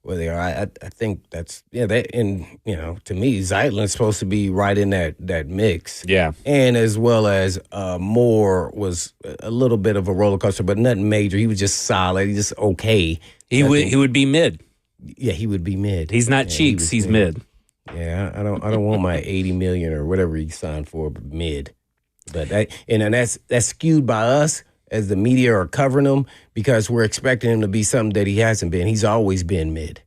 Speaker 4: where they are. I think that's, to me, Zeitlin's supposed to be right in that mix.
Speaker 3: Yeah.
Speaker 4: And as well as Moore was a little bit of a roller coaster, but nothing major. He was just solid. He's just okay.
Speaker 3: He would be mid.
Speaker 4: Yeah, he would be mid.
Speaker 3: He's not cheeks. He's mid.
Speaker 4: Yeah, I don't want my $80 million or whatever he signed for, but mid. But that's skewed by us as the media are covering him because we're expecting him to be something that he hasn't been. He's always been mid.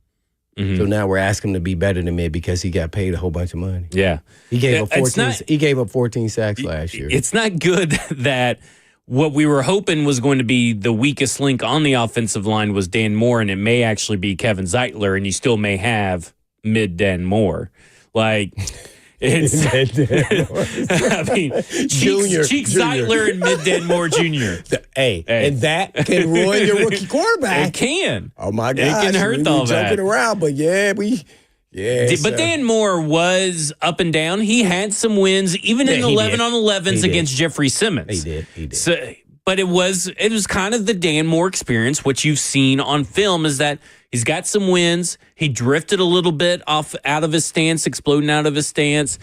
Speaker 4: Mm-hmm. So now we're asking him to be better than mid because he got paid a whole bunch of money.
Speaker 3: Yeah.
Speaker 4: He gave up 14 sacks last year.
Speaker 3: It's not good that what we were hoping was going to be the weakest link on the offensive line was Dan Moore, and it may actually be Kevin Zeitler, and you still may have mid Dan Moore. Like, it's I mean, Cheeks Zeitler and mid Dan Moore Jr.
Speaker 4: Hey, and that can ruin your rookie quarterback.
Speaker 3: It can.
Speaker 4: Oh my gosh,
Speaker 3: it can hurt all that.
Speaker 4: Joking around, but
Speaker 3: But Dan Moore was up and down. He had some wins, even in 11-on-11s against Jeffrey Simmons.
Speaker 4: He did.
Speaker 3: So, but it was kind of the Dan Moore experience. What you've seen on film is that he's got some wins. He drifted a little bit out of his stance, exploding out of his stance.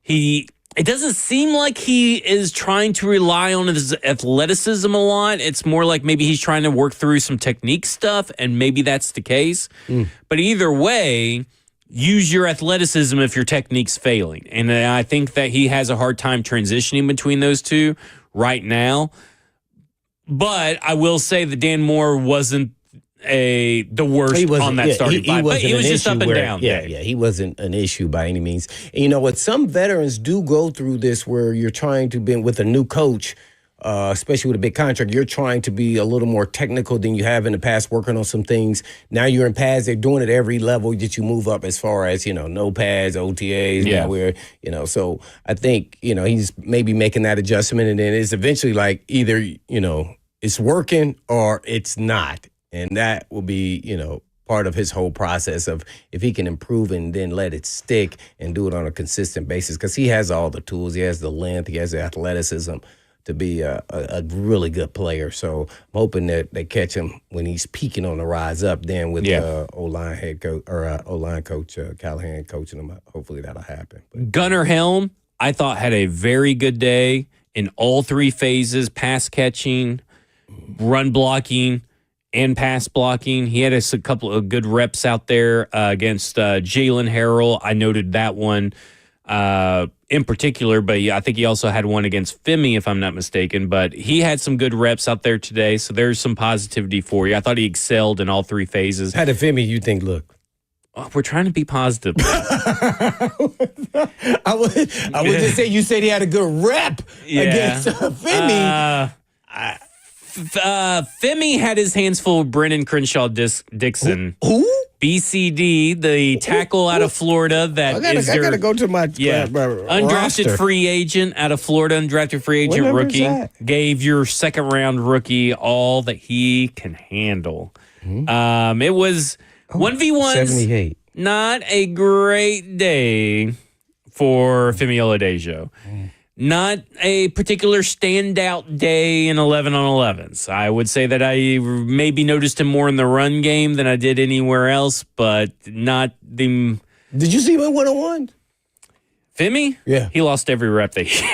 Speaker 3: It doesn't seem like he is trying to rely on his athleticism a lot. It's more like maybe he's trying to work through some technique stuff, and maybe that's the case. But either way, use your athleticism if your technique's failing. And I think that he has a hard time transitioning between those two right now. But I will say that Dan Moore wasn't the worst on that starting five. But he was just up and down.
Speaker 4: Yeah, he wasn't an issue by any means. And you know what? Some veterans do go through this where you're trying to be with a new coach, especially with a big contract, you're trying to be a little more technical than you have in the past, working on some things. Now you're in pads. They're doing it every level that you move up as far as, no pads, OTAs.
Speaker 3: Yeah.
Speaker 4: Where, so I think, he's maybe making that adjustment. And then it's eventually like either, it's working or it's not. And that will be, part of his whole process of if he can improve and then let it stick and do it on a consistent basis because he has all the tools. He has the length. He has the athleticism to be a really good player. So I'm hoping that they catch him when he's peaking on the rise up then with O-line head coach or O-line coach Callahan coaching him. Hopefully that'll happen. But
Speaker 3: Gunnar Helm, I thought, had a very good day in all three phases: pass catching, run blocking, and pass blocking. He had a couple of good reps out there against Jalen Harrell. I noted that one in particular, but I think he also had one against Femi, if I'm not mistaken. But he had some good reps out there today, so there's some positivity for you. I thought he excelled in all three phases.
Speaker 4: How did Femi you think look?
Speaker 3: Oh, we're trying to be positive.
Speaker 4: I would just say you said he had a good rep against Femi.
Speaker 3: Femi had his hands full with Brennan Crenshaw Dixon.
Speaker 4: Who?
Speaker 3: BCD, the tackle out of Florida.
Speaker 4: I gotta go to my
Speaker 3: undrafted
Speaker 4: roster.
Speaker 3: Free agent out of Florida, undrafted free agent rookie. Gave your second round rookie all that he can handle. It was 1v1s.
Speaker 4: 78.
Speaker 3: not a great day for Femi Oladejo. Not a particular standout day in 11 on 11s. I would say that I maybe noticed him more in the run game than I did anywhere else, but not the...
Speaker 4: Did you see him in one-on-one?
Speaker 3: Femi?
Speaker 4: Yeah.
Speaker 3: He lost every rep that he...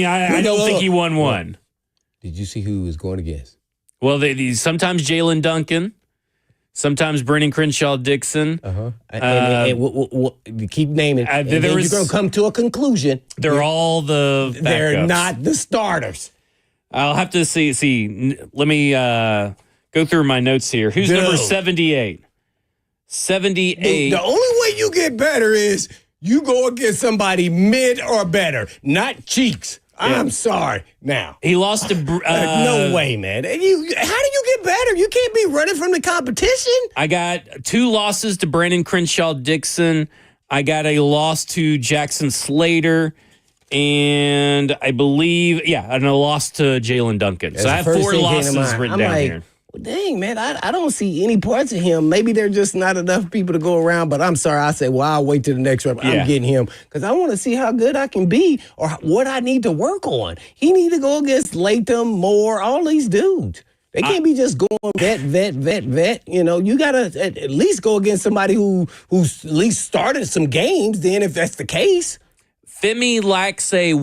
Speaker 3: I don't think he won one.
Speaker 4: Did you see who he was going against?
Speaker 3: Well, sometimes Jalen Duncan, sometimes Brennan Crenshaw-Dixon.
Speaker 4: And keep naming. And then you're going to come to a conclusion.
Speaker 3: They're all the backups.
Speaker 4: They're not the starters.
Speaker 3: I'll have to see. Let me go through my notes here. Who's number 78? 78.
Speaker 4: The only way you get better is you go against somebody mid or better, not Cheeks. Yeah. I'm sorry. Now
Speaker 3: he lost to.
Speaker 4: No way, man. How do you get better? You can't be running from the competition.
Speaker 3: I got 2 losses to Brandon Crenshaw-Dixon. I got a loss to Jackson Slater, and I believe, and a loss to Jalen Duncan. So I have 4 losses written down here.
Speaker 4: Well, dang, man, I don't see any parts of him. Maybe there are just not enough people to go around, but I'm sorry. I say, well, I'll wait till the next rep. I'm getting him because I want to see how good I can be or what I need to work on. He need to go against Latham, Moore, all these dudes. They can't be just going vet. You know, you got to at least go against somebody who's at least started some games then if that's the case.
Speaker 3: Femi lacks a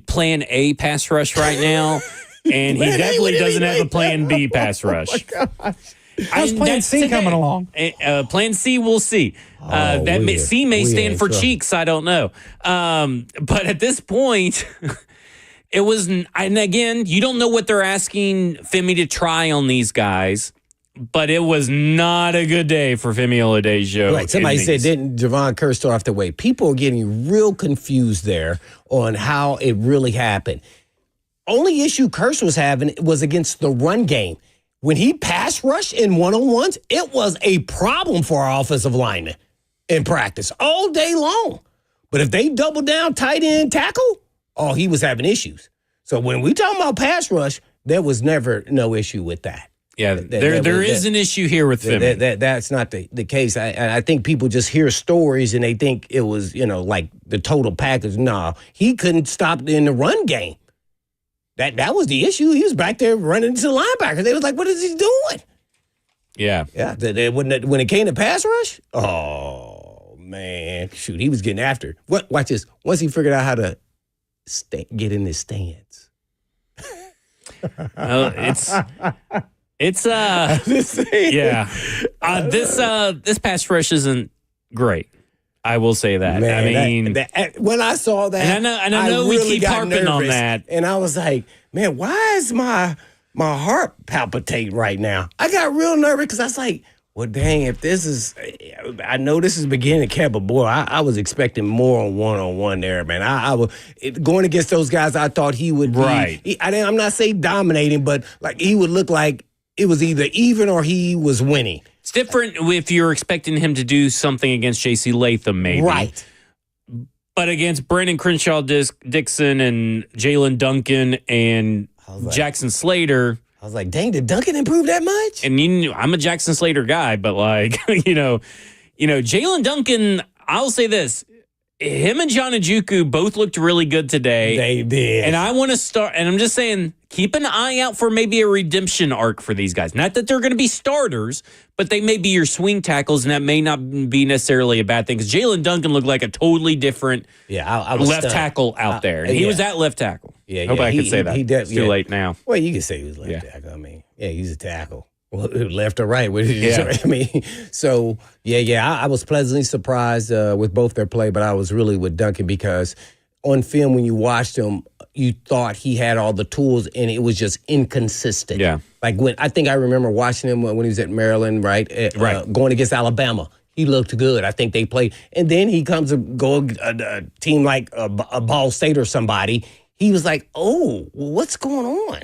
Speaker 3: plan A pass rush right now. And he definitely doesn't have a plan B pass rush.
Speaker 4: Oh, my gosh.
Speaker 1: How's plan C coming along?
Speaker 3: Plan C, we'll see. C may stand for Cheeks. I don't know. But at this point, it was, and again, you don't know what they're asking Femi to try on these guys. But it was not a good day for Femi Oladejo.
Speaker 4: Right. Somebody said, didn't Javon Kerr start off the way? People are getting real confused there on how it really happened. Only issue Curse was having was against the run game. When he pass rushed in one-on-ones, it was a problem for our offensive linemen in practice all day long. But if they double down tight end tackle, he was having issues. So when we talk about pass rush, there was never no issue with that.
Speaker 3: Yeah, there is an issue here with Femi.
Speaker 4: That's not the case. I think people just hear stories and they think it was, like the total package. No, he couldn't stop in the run game. That was the issue. He was back there running into the linebacker. They was like, what is he doing?
Speaker 3: Yeah.
Speaker 4: Yeah. When it came to pass rush, oh, man. Shoot, he was getting after it. Watch this. Once he figured out how to get in his stance.
Speaker 3: This pass rush isn't great. I will say that.
Speaker 4: Man, when I saw that,
Speaker 3: and I know we keep harping on that,
Speaker 4: and I was like, man, why is my heart palpitating right now? I got real nervous because I was like, well, dang, if this is, I know this is beginning to camp, but boy, I was expecting more on one-on-one there, man. I was going against those guys. I thought he would be,
Speaker 3: right.
Speaker 4: I'm not saying dominating, but like he would look like it was either even or he was winning.
Speaker 3: It's different if you're expecting him to do something against J.C. Latham, maybe.
Speaker 4: Right.
Speaker 3: But against Brandon Crenshaw-Dixon and Jalen Duncan and Jackson Slater.
Speaker 4: I was like, dang, did Duncan improve that much?
Speaker 3: And I'm a Jackson Slater guy, but Jalen Duncan, I'll say this. Him and John Njoku both looked really good today.
Speaker 4: They did.
Speaker 3: And I want to start, and I'm just saying, keep an eye out for maybe a redemption arc for these guys. Not that they're going to be starters, but they may be your swing tackles, and that may not be necessarily a bad thing. Because Jalen Duncan looked like a totally different
Speaker 4: I was
Speaker 3: left tackle out there. And he was at left tackle. Hope I could say that. It's too late now.
Speaker 4: Well, you can say he was left tackle. I mean, he's a tackle. Well, left or right? I mean, so I was pleasantly surprised with both their play, but I was really with Duncan because on film when you watched him, you thought he had all the tools and it was just inconsistent.
Speaker 3: Yeah,
Speaker 4: like I remember watching him when he was at Maryland, right? Going against Alabama. He looked good. I think they played, and then he comes to go a team like a Ball State or somebody. He was like, "Oh, what's going on?"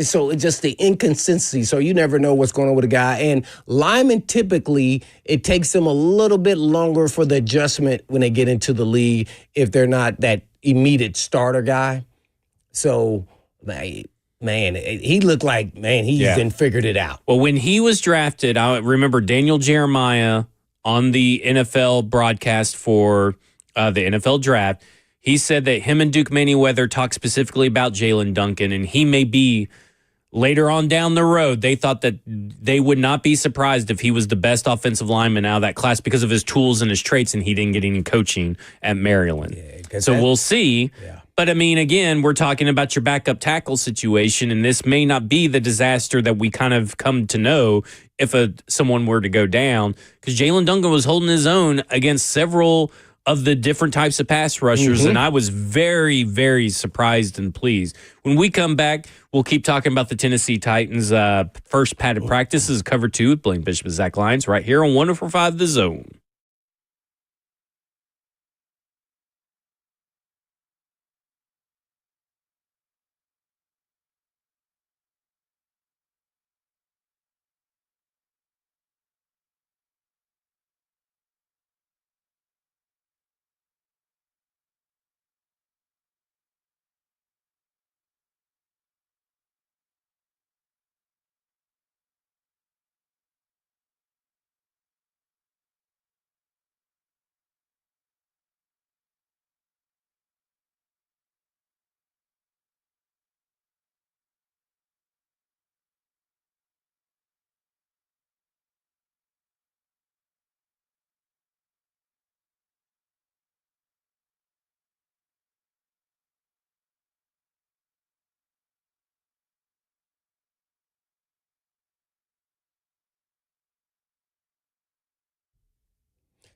Speaker 4: So it's just the inconsistency. So you never know what's going on with a guy. And linemen, typically, it takes them a little bit longer for the adjustment when they get into the league if they're not that immediate starter guy. So Man, he looked like, man, he's then figured it out.
Speaker 3: Well, when he was drafted, I remember Daniel Jeremiah on the NFL broadcast for the NFL draft. He said that him and Duke Manyweather talked specifically about Jalen Duncan, and he may be later on down the road. They thought that they would not be surprised if he was the best offensive lineman out of that class because of his tools and his traits, and he didn't get any coaching at Maryland. So we'll see. Yeah. But, I mean, again, we're talking about your backup tackle situation, and this may not be the disaster that we kind of come to know if someone were to go down, because Jalen Duncan was holding his own against several of the different types of pass rushers, and I was very, very surprised and pleased. When we come back, we'll keep talking about the Tennessee Titans' first padded practices, cover 2 with Blaine Bishop and Zach Lyons right here on 104.5 The Zone.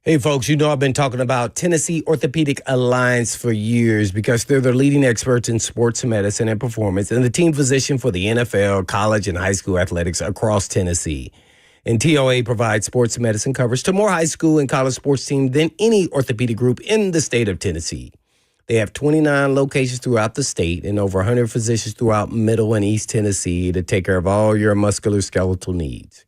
Speaker 4: Hey, folks, you know I've been talking about Tennessee Orthopedic Alliance for years because they're the leading experts in sports medicine and performance and the team physician for the NFL, college, and high school athletics across Tennessee. And TOA provides sports medicine coverage to more high school and college sports teams than any orthopedic group in the state of Tennessee. They have 29 locations throughout the state and over 100 physicians throughout Middle and East Tennessee to take care of all your musculoskeletal needs.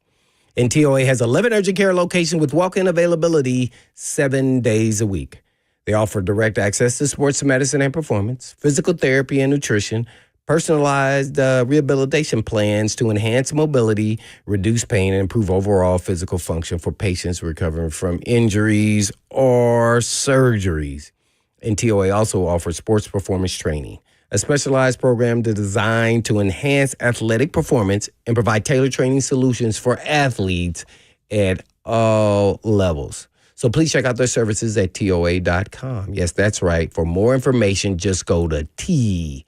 Speaker 4: And TOA has 11 urgent care locations with walk-in availability 7 days a week. They offer direct access to sports medicine and performance, physical therapy and nutrition, personalized rehabilitation plans to enhance mobility, reduce pain, and improve overall physical function for patients recovering from injuries or surgeries. And TOA also offers sports performance training, a specialized program designed to enhance athletic performance and provide tailored training solutions for athletes at all levels. So please check out their services at TOA.com. Yes, that's right. For more information, just go to TOA.com.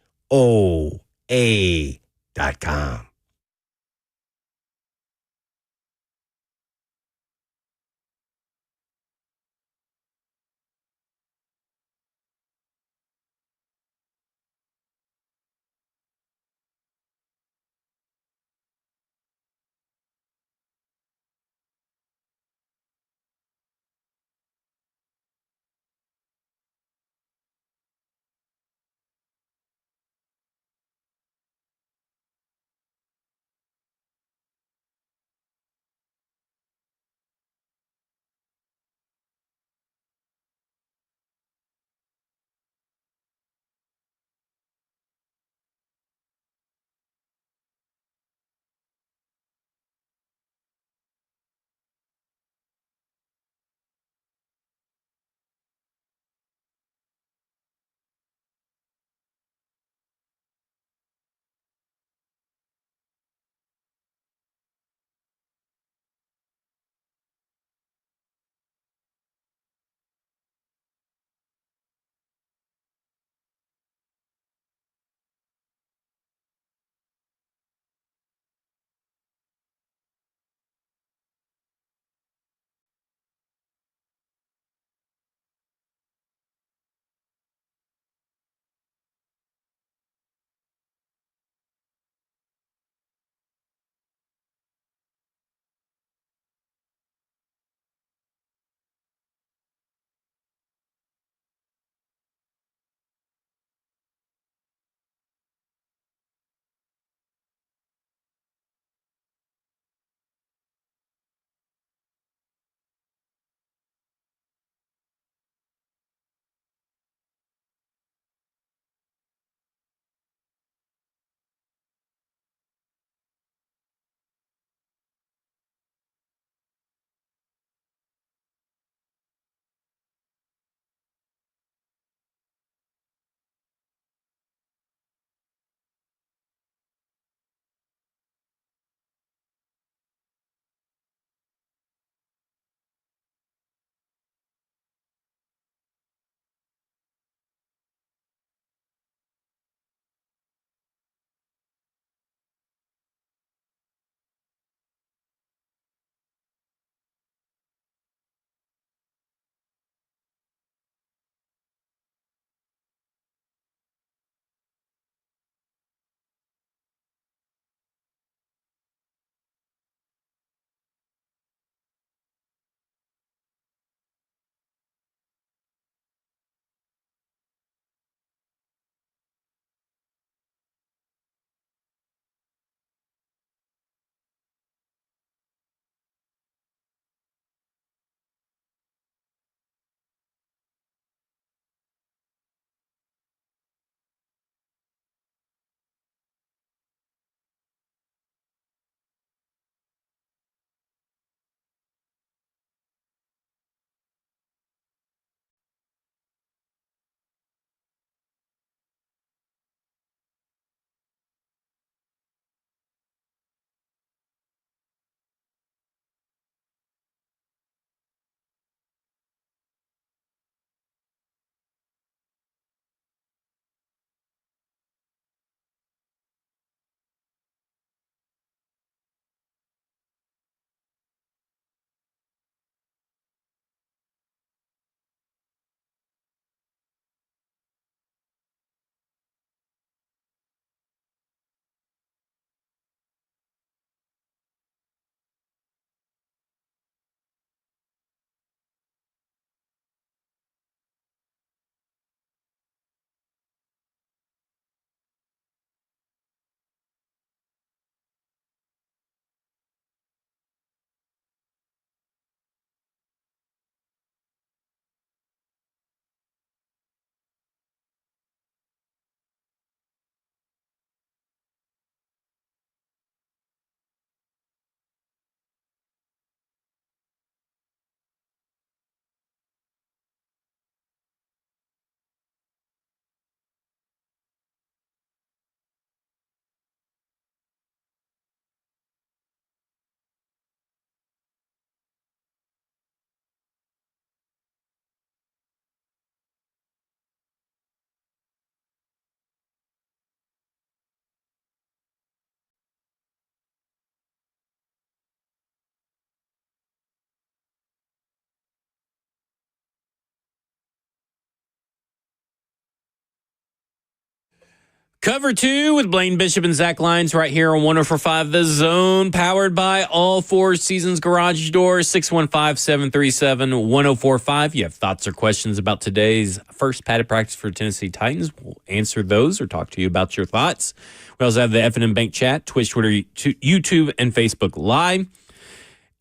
Speaker 3: Cover 2 with Blaine Bishop and Zach Lyons right here on 104.5 The Zone, powered by All Four Seasons Garage Doors, 615-737-1045. You have thoughts or questions about today's first padded practice for Tennessee Titans, we'll answer those or talk to you about your thoughts. We also have the F&M Bank chat, Twitch, Twitter, YouTube, and Facebook Live.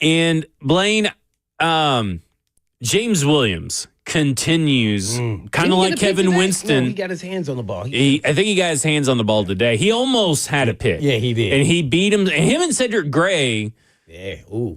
Speaker 3: And Blaine, James Williams continues kind of like Kevin Winston.
Speaker 4: No, he got his hands on the ball.
Speaker 3: I think he got his hands on the ball today. He almost had a pick.
Speaker 4: Yeah, he did.
Speaker 3: And he beat him. And him and Cedric Gray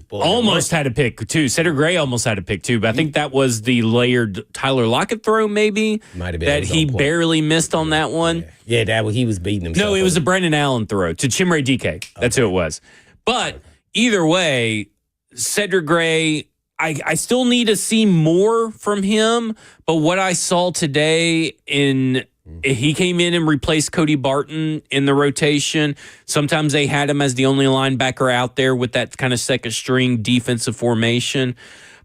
Speaker 3: almost had a pick, too. Cedric Gray almost had a pick, too. But I think that was the layered Tyler Lockett throw, maybe.
Speaker 4: Might have been.
Speaker 3: That he barely missed on that one.
Speaker 4: Yeah, he was beating himself.
Speaker 3: No, it was a Brendan Allen throw to Chimere DK. That's who it was. But either way, Cedric Gray, I still need to see more from him, but what I saw today he came in and replaced Cody Barton in the rotation. Sometimes they had him as the only linebacker out there with that kind of second string defensive formation,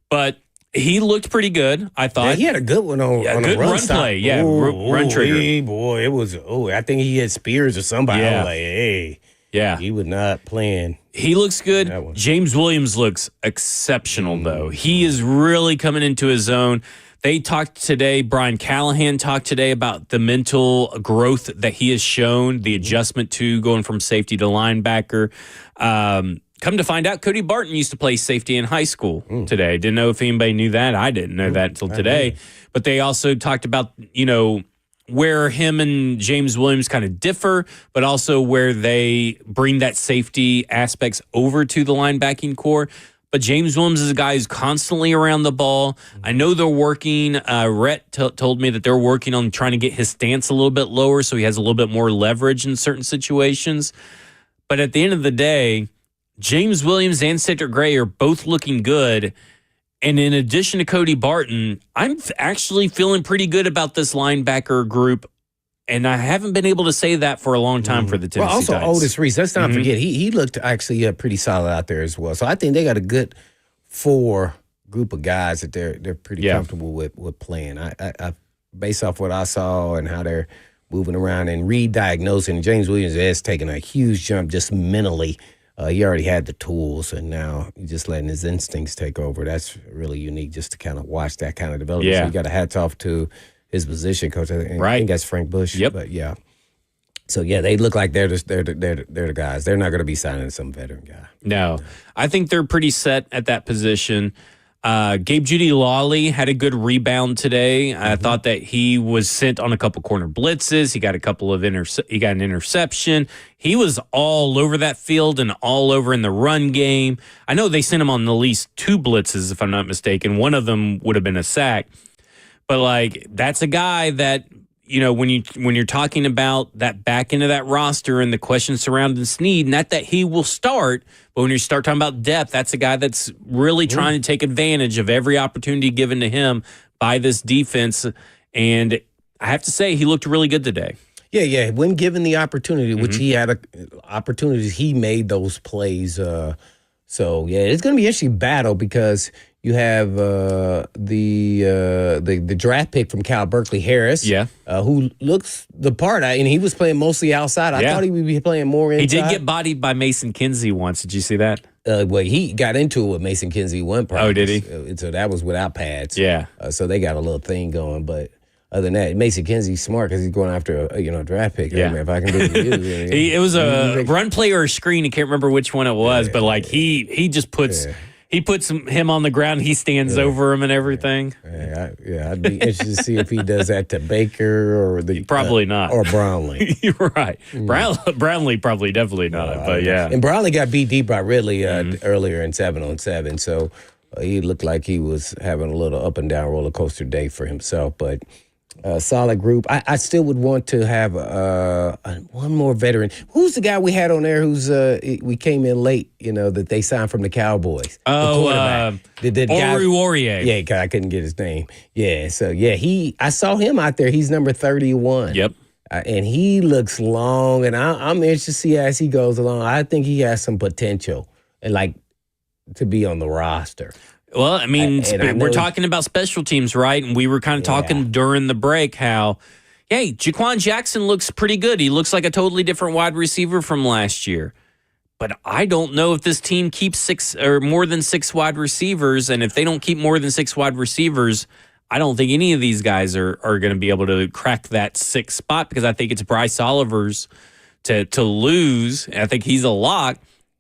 Speaker 3: but he looked pretty good, I thought.
Speaker 4: Yeah, he had a good one on
Speaker 3: good
Speaker 4: a run
Speaker 3: play. Yeah, run trigger.
Speaker 4: Hey, boy, it was. I think he had Spears or somebody.
Speaker 3: Yeah.
Speaker 4: I was like, hey,
Speaker 3: yeah,
Speaker 4: he was not playing.
Speaker 3: He looks good. James Williams looks exceptional, though. He is really coming into his own. They talked today, Brian Callahan talked today about the mental growth that he has shown, the adjustment to going from safety to linebacker. Come to find out, Cody Barton used to play safety in high school today. Didn't know if anybody knew that. I didn't know that until today. But they also talked about, where him and James Williams kind of differ, but also where they bring that safety aspects over to the linebacking core. But James Williams is a guy who's constantly around the ball. I know they're working. Rhett told me that they're working on trying to get his stance a little bit lower so he has a little bit more leverage in certain situations. But at the end of the day, James Williams and Cedric Gray are both looking good. And in addition to Cody Barton, I'm actually feeling pretty good about this linebacker group. And I haven't been able to say that for a long time for the Tennessee Titans.
Speaker 4: Otis Reese, let's not forget, he looked actually pretty solid out there as well. So I think they got a good 4 group of guys that they're pretty comfortable with playing. I based off what I saw and how they're moving around and re-diagnosing, James Williams has taken a huge jump just mentally. He already had the tools, and now he's just letting his instincts take over. That's really unique just to kind of watch that kind of development. So you got a hats off to his position coach. I think that's Frank Bush.
Speaker 3: Yep.
Speaker 4: But yeah. So yeah, they look like they're the guys. They're not going to be signing some veteran guy.
Speaker 3: No, I think they're pretty set at that position. Gabe Judy-Lawley had a good rebound today. I thought that he was sent on a couple corner blitzes. He got a couple of he got an interception. He was all over that field and all over in the run game. I know they sent him on at least 2 blitzes, if I'm not mistaken. One of them would have been a sack. But that's a guy that, when you're talking about that back end of that roster and the questions surrounding Snead, not that he will start, but when you start talking about depth, that's a guy that's really trying to take advantage of every opportunity given to him by this defense. And I have to say, he looked really good today.
Speaker 4: Yeah. When given the opportunity, which he had opportunities, he made those plays. So yeah, it's going to be an interesting battle because you have the draft pick from Cal, Berkeley Harris, who looks the part. And he was playing mostly outside. I thought he would be playing more inside.
Speaker 3: He did get bodied by Mason Kinsey once. Did you see that?
Speaker 4: Well, he got into it with Mason Kinsey one practice.
Speaker 3: Oh, did he?
Speaker 4: So that was without pads.
Speaker 3: Yeah.
Speaker 4: So they got a little thing going, but. Other than that, Mason Kinsey's smart because he's going after a draft pick. Yeah. If I can do it,
Speaker 3: it was a run play or a screen. I can't remember which one it was, but he just puts he puts him on the ground. He stands over him and everything.
Speaker 4: I'd be interested to see if he does that to Baker or
Speaker 3: probably not
Speaker 4: or Brownlee.
Speaker 3: You're right. Brownlee probably definitely not. But yeah,
Speaker 4: and Brownlee got beat deep by Ridley earlier in 7-on-7, so he looked like he was having a little up and down roller coaster day for himself, but. Solid group. I still would want to have one more veteran. Who's the guy we had on there who's we came in late, that they signed from the Cowboys?
Speaker 3: Oh, Warrior.
Speaker 4: Yeah, I couldn't get his name. Yeah, so yeah, I saw him out there. He's number 31.
Speaker 3: Yep.
Speaker 4: And he looks long, and I'm interested to see as he goes along. I think he has some potential, and to be on the roster.
Speaker 3: Well, I mean, we're talking about special teams, right? And we were kind of talking during the break how, hey, Jaquan Jackson looks pretty good. He looks like a totally different wide receiver from last year. But I don't know if this team keeps 6 or more than 6 wide receivers. And if they don't keep more than 6 wide receivers, I don't think any of these guys are going to be able to crack that 6th spot, because I think it's Bryce Oliver's to lose. I think he's a lock.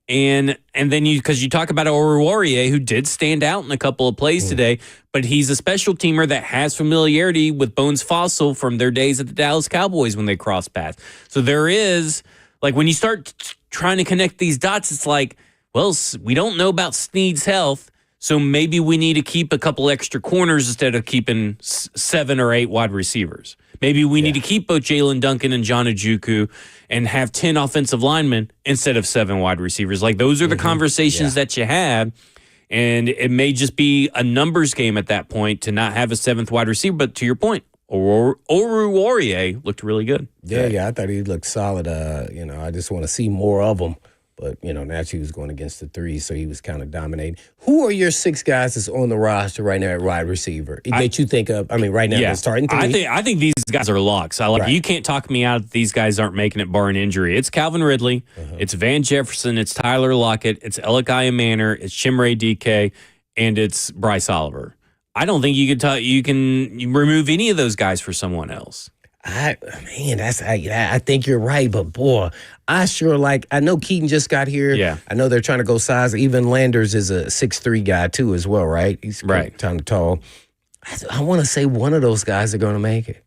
Speaker 3: And then because you talk about Oruwariye, who did stand out in a couple of plays today, but he's a special teamer that has familiarity with Bones Fossil from their days at the Dallas Cowboys when they cross paths. So there is, like, when you start trying to connect these dots, it's like, well, we don't know about Snead's health, so maybe we need to keep a couple extra corners instead of keeping 7 or 8 wide receivers. Maybe we need to keep both Jalen Duncan and John Ojukwu and have 10 offensive linemen instead of 7 wide receivers. Like, those are the conversations that you have, and it may just be a numbers game at that point to not have a 7th wide receiver. But to your point, Oruwariye looked really good.
Speaker 4: Yeah, I thought he looked solid. I just want to see more of him. But, naturally he was going against the 3, so he was kind of dominating. Who are your 6 guys that's on the roster right now at wide receiver that you think of? I mean, right now they're starting 3.
Speaker 3: I think these guys are locks. You can't talk me out that these guys aren't making it barring injury. It's Calvin Ridley, it's Van Jefferson, it's Tyler Lockett, it's Elikiah Manor, it's Chimere DK, and it's Bryce Oliver. I don't think you can remove any of those guys for someone else.
Speaker 4: I think you're right, but boy, I know Keaton just got here.
Speaker 3: Yeah.
Speaker 4: I know they're trying to go size. Even Landers is a 6'3" guy too as well, right? He's kind of tall. I want to say one of those guys are going to make it.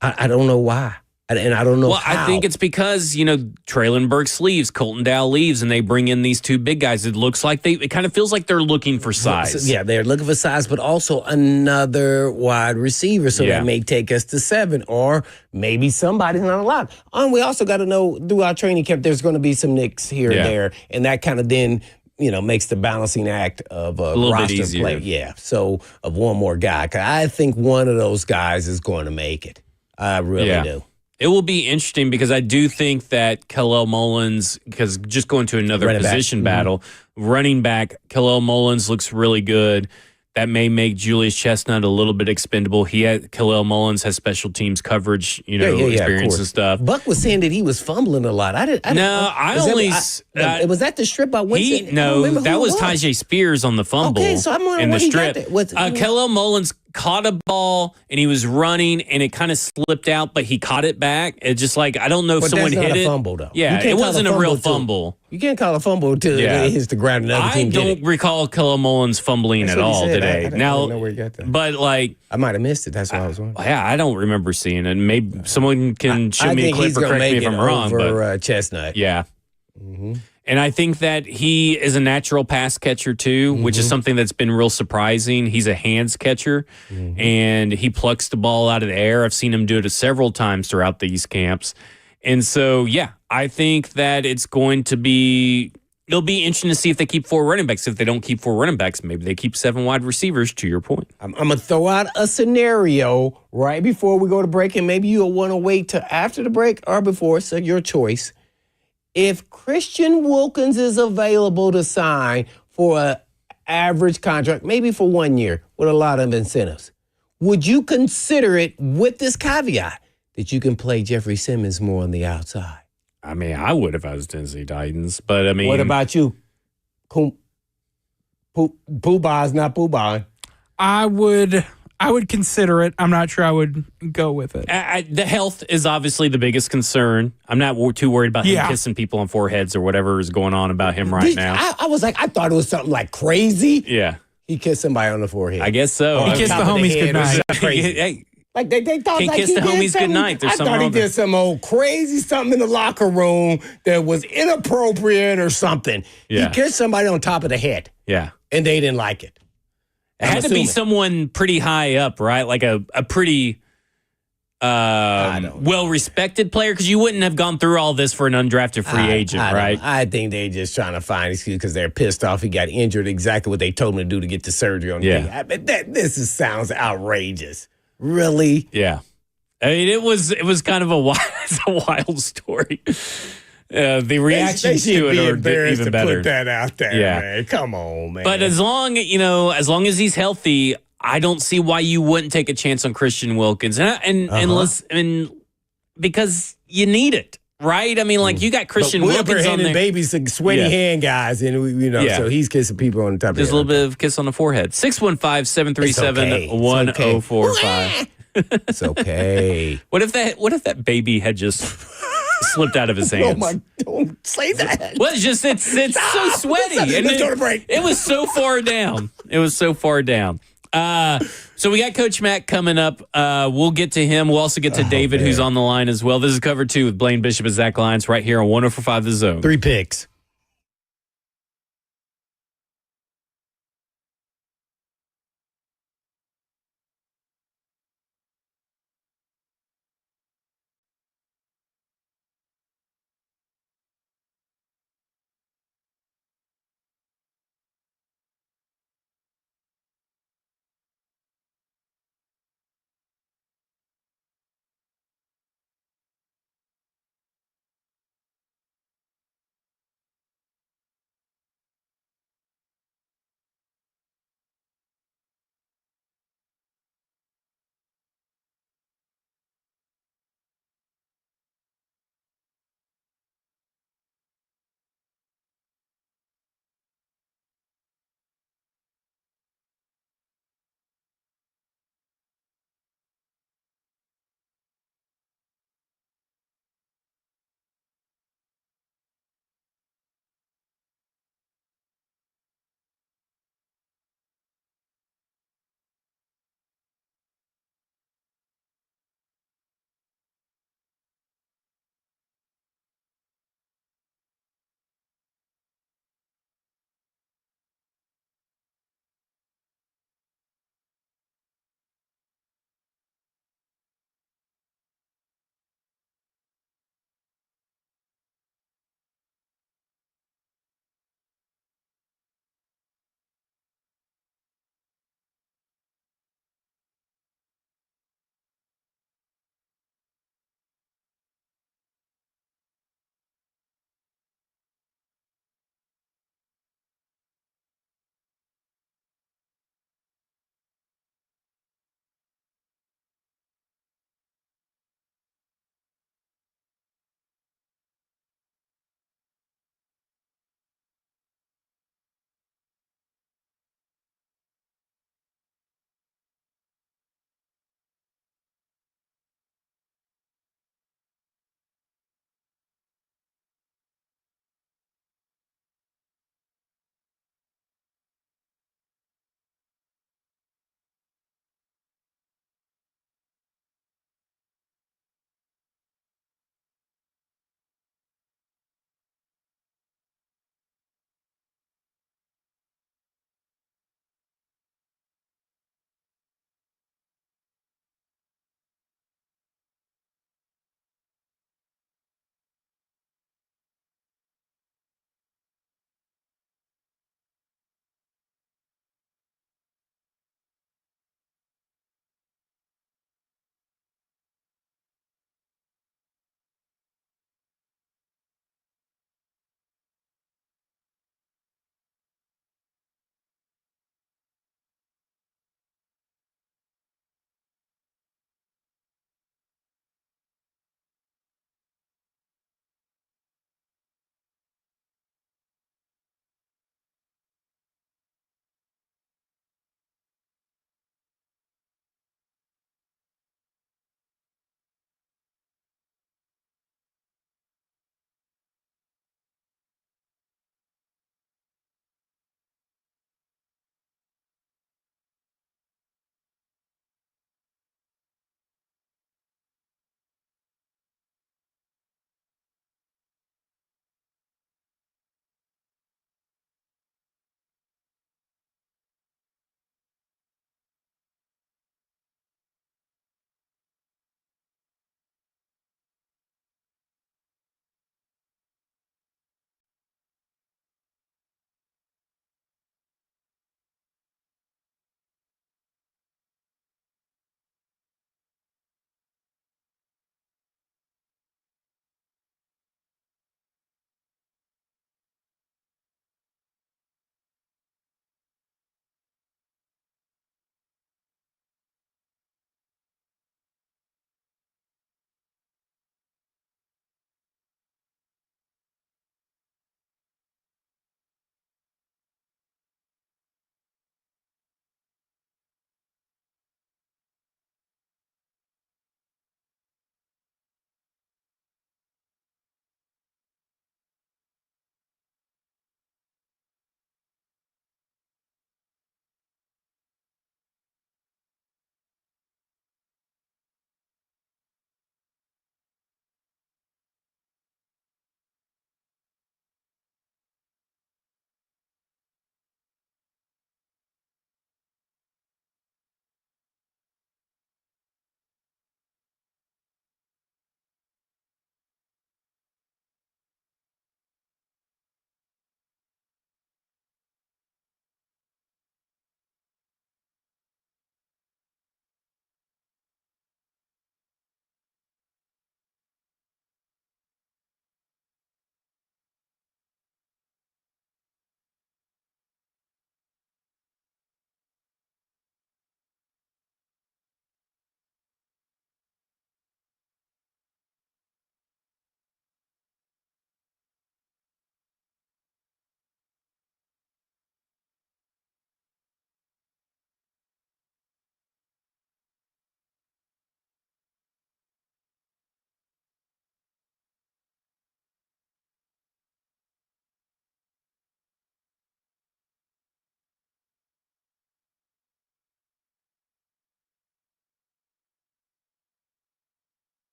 Speaker 4: I don't know why. And I don't know how.
Speaker 3: I think it's because, Traylon Burks leaves, Colton Dow leaves, and they bring in these 2 big guys. It looks like it kind of feels like they're looking for size.
Speaker 4: Yeah, they're looking for size, but also another wide receiver. So that may take us to 7, or maybe somebody's not allowed. And we also got to know through our training camp, there's going to be some nicks here and there. And that kind of then, makes the balancing act of a
Speaker 3: little
Speaker 4: roster
Speaker 3: bit easier.
Speaker 4: play. Yeah. So of one more guy. 'Cause I think one of those guys is going to make it. I really do.
Speaker 3: It will be interesting because I do think that Khalil Mullins, because just going to another position battle, running back, Khalil Mullins looks really good. That may make Julius Chestnut a little bit expendable. Khalil Mullins has special teams coverage, experience and stuff.
Speaker 4: Buck was saying that he was fumbling a lot. Was that the strip by Winston?
Speaker 3: That was Tajay Spears on the fumble.
Speaker 4: Okay, so I'm wondering
Speaker 3: in the
Speaker 4: what he
Speaker 3: strip.
Speaker 4: got there.
Speaker 3: Khalil Mullins caught a ball and he was running and it kind of slipped out, but he caught it back. It's just like, I don't know if someone hit it.
Speaker 4: That's not a fumble, though.
Speaker 3: Yeah, it wasn't a real fumble.
Speaker 4: You can't call a fumble until it hits the ground and another team get it.
Speaker 3: I don't recall Khalil Mullins fumbling at all today.
Speaker 4: I don't know where he got that.
Speaker 3: But
Speaker 4: I might have missed it. That's what I was wondering.
Speaker 3: Yeah, I don't remember seeing it. Maybe someone can show me a clip or correct me if I'm wrong.
Speaker 4: But Chestnut.
Speaker 3: Yeah. And I think that he is a natural pass catcher too, which is something that's been real surprising. He's a hands catcher, and he plucks the ball out of the air. I've seen him do it several times throughout these camps. And so, I think that it'll be interesting to see if they keep 4 running backs. If they don't keep 4 running backs, maybe they keep 7 wide receivers, to your point.
Speaker 4: I'm going to throw out a scenario right before we go to break, and maybe you'll want to wait till after the break or before, so your choice. If Christian Wilkins is available to sign for an average contract, maybe for 1 year with a lot of incentives, would you consider it with this caveat that you can play Jeffrey Simmons more on the outside?
Speaker 3: I mean, I would if I was Tennessee Titans, but I mean,
Speaker 4: what about you? Pooh-Bah's not Pooh-Bah.
Speaker 1: I would consider it. I'm not sure I would go with it.
Speaker 3: The health is obviously the biggest concern. I'm not too worried about him kissing people on foreheads or whatever is going on about him right now.
Speaker 4: I was like, I thought it was something like crazy.
Speaker 3: Yeah.
Speaker 4: He kissed somebody on the forehead.
Speaker 3: I guess so.
Speaker 1: He kissed the homies goodnight.
Speaker 3: Hey,
Speaker 4: like they thought
Speaker 3: can't
Speaker 4: like
Speaker 3: kiss
Speaker 4: he
Speaker 3: the
Speaker 4: did
Speaker 3: homies
Speaker 4: something.
Speaker 3: goodnight. There's
Speaker 4: I
Speaker 3: something
Speaker 4: thought he
Speaker 3: wrong
Speaker 4: did some old crazy something in the locker room that was inappropriate or something.
Speaker 3: Yeah.
Speaker 4: He kissed somebody on top of the head.
Speaker 3: Yeah.
Speaker 4: And they didn't like it.
Speaker 3: It had to be someone pretty high up, right? Like a pretty well-respected player, because you wouldn't have gone through all this for an undrafted free agent, right?
Speaker 4: I think they're just trying to find excuse because they're pissed off he got injured exactly what they told him to do to get the surgery on the knee. This sounds outrageous. Really?
Speaker 3: Yeah. I mean, it was kind of a wild story. The reactions to it are even better.
Speaker 4: Put that out there, man. Come on, man.
Speaker 3: But as long as he's healthy, I don't see why you wouldn't take a chance on Christian Wilkins. And because you need it, right? I mean, like you got Christian
Speaker 4: Wilkins
Speaker 3: Wilkins on
Speaker 4: handing
Speaker 3: there.
Speaker 4: babies to sweaty hand guys, and so he's kissing people on the top of the
Speaker 3: Just a little bit of kiss on the forehead. 615-737-1045.
Speaker 4: It's okay.
Speaker 3: What if that baby had just slipped out of his hands?
Speaker 4: Oh my! Don't say that.
Speaker 3: Well, it's so sweaty. And
Speaker 4: Let's go to break.
Speaker 3: It was so far down. So we got Coach Mack coming up. We'll get to him. We'll also get to David, who's on the line as well. This is Cover 2 with Blaine Bishop and Zach Lyons right here on 104.5 The Zone.
Speaker 4: 3 picks.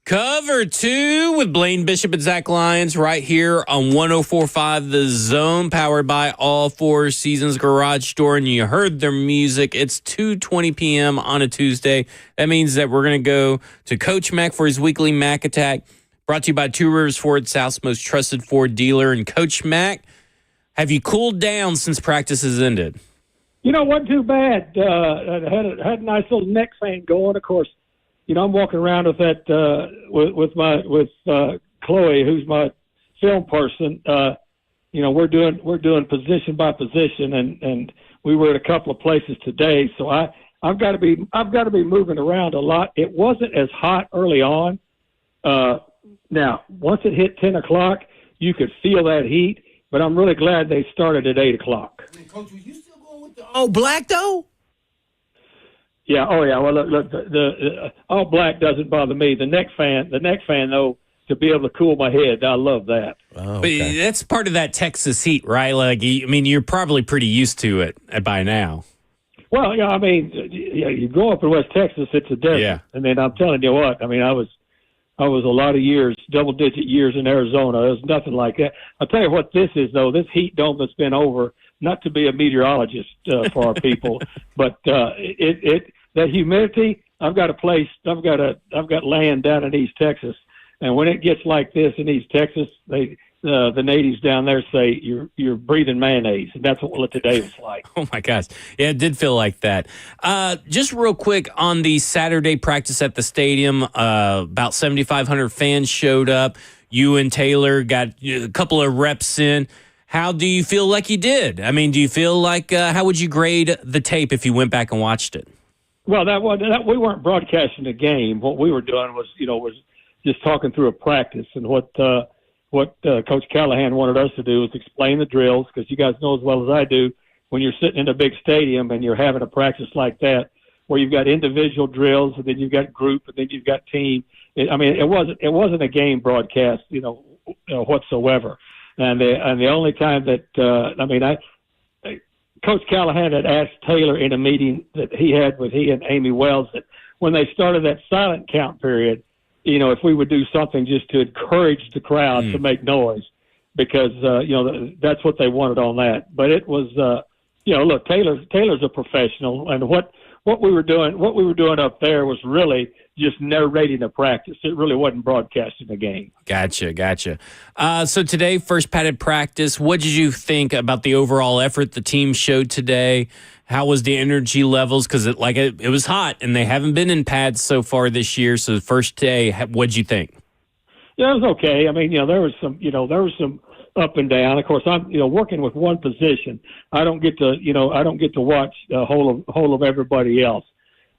Speaker 3: Cover 2 with Blaine Bishop and Zach Lyons right here on 104.5 The Zone, powered by All Four Seasons Garage Door. And you heard their music. It's 2:20 p.m. on a Tuesday. That means that we're going to go to Coach Mack for his weekly Mack Attack, brought to you by Two Rivers Ford, South's most trusted Ford dealer. And Coach Mack, have you cooled down since practice has ended?
Speaker 5: Wasn't too bad. I had a nice little neck fan going. Of course, I'm walking around with that with Chloe, who's my film person. We're doing position by position, and we were at a couple of places today. So I've got to be moving around a lot. It wasn't as hot early on. Now once it hit 10 o'clock, you could feel that heat. But I'm really glad they started at 8 o'clock.
Speaker 4: Coach, was you still going with the all black though?
Speaker 5: Yeah. Oh, yeah. Well, look, the all black doesn't bother me. The neck fan, though, to be able to cool my head, I love that.
Speaker 3: Oh, okay. But that's part of that Texas heat, right? Like, you're probably pretty used to it by now.
Speaker 5: Well, yeah. You go up in West Texas, it's a desert. Yeah. And then I'm telling you what. I was a lot of years, double-digit years in Arizona. There's nothing like that. I'll tell you what this is, though. This heat dome that's been over. Not to be a meteorologist for our people, but that humidity. I've got land down in East Texas, and when it gets like this in East Texas, the natives down there say you're breathing mayonnaise, and that's what today was like.
Speaker 3: Oh my gosh, yeah, it did feel like that. Just real quick on the Saturday practice at the stadium, about 7,500 fans showed up. You and Taylor got a couple of reps in. How do you feel like you did? Do you feel like how would you grade the tape if you went back and watched it?
Speaker 5: Well, we weren't broadcasting the game. What we were doing was just talking through a practice, and what Coach Callahan wanted us to do was explain the drills, because you guys know as well as I do, when you're sitting in a big stadium and you're having a practice like that, where you've got individual drills and then you've got group and then you've got team. It wasn't a game broadcast, whatsoever. And the only time that Coach Callahan had asked Taylor in a meeting that he had with he and Amy Wells that when they started that silent count period, if we would do something just to encourage the crowd to make noise, because that's what they wanted on that. But it was look, Taylor's a professional, and what we were doing up there was really just narrating the practice. It really wasn't broadcasting the game.
Speaker 3: Gotcha. So today, first padded practice. What did you think about the overall effort the team showed today? How was the energy levels? Because it was hot, and they haven't been in pads so far this year. So the first day, what'd you think?
Speaker 5: Yeah, it was okay. There was some up and down. Of course, I'm working with one position. I don't get to watch the whole of everybody else.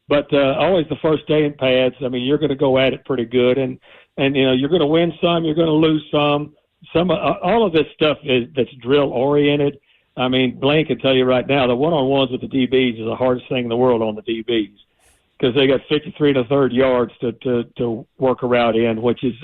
Speaker 5: But always the first day in pads, you're going to go at it pretty good, and you're going to win some, you're going to lose some. All of this stuff that's drill oriented. Blaine can tell you right now, the one-on-ones with the DBs is the hardest thing in the world on the DBs, because they got 53 1/3 yards to work around in, which is,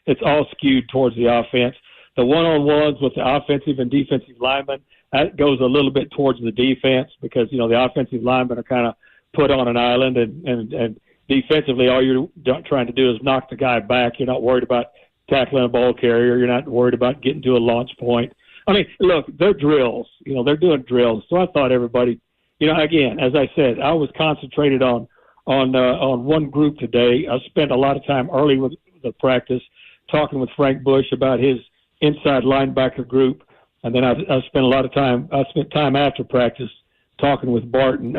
Speaker 5: it's all skewed towards the offense. The one-on-ones with the offensive and defensive linemen, that goes a little bit towards the defense, because the offensive linemen are kind of put on an island, and defensively, all you're trying to do is knock the guy back. You're not worried about tackling a ball carrier. You're not worried about getting to a launch point. Look, they're drills. They're doing drills. So I thought everybody, again, as I said, I was concentrated on one group today. I spent a lot of time early with the practice talking with Frank Bush about his inside linebacker group, and then I spent time after practice talking with Barton,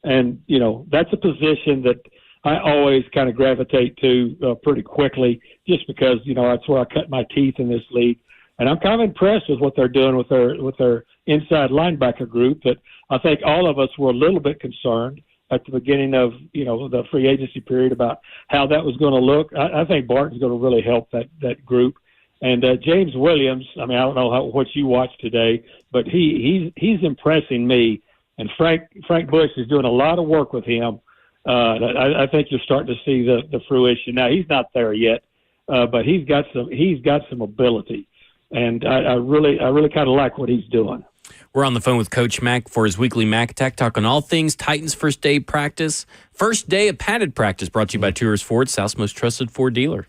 Speaker 5: and that's a position that I always kind of gravitate to pretty quickly, just because that's where I cut my teeth in this league, and I'm kind of impressed with what they're doing with their inside linebacker group. That I think all of us were a little bit concerned at the beginning of the free agency period about how that was going to look. I think Barton's going to really help that group. And James Williams, I don't know what you watched today, but he's impressing me. And Frank Bush is doing a lot of work with him. I think you're starting to see the fruition. Now he's not there yet, but he's got some ability, and I really kind of like what he's doing.
Speaker 3: We're on the phone with Coach Mack for his weekly Mack Attack, talking all things Titans first day practice. First day of padded practice, brought to you by Two Rivers Ford, South's most trusted Ford dealer.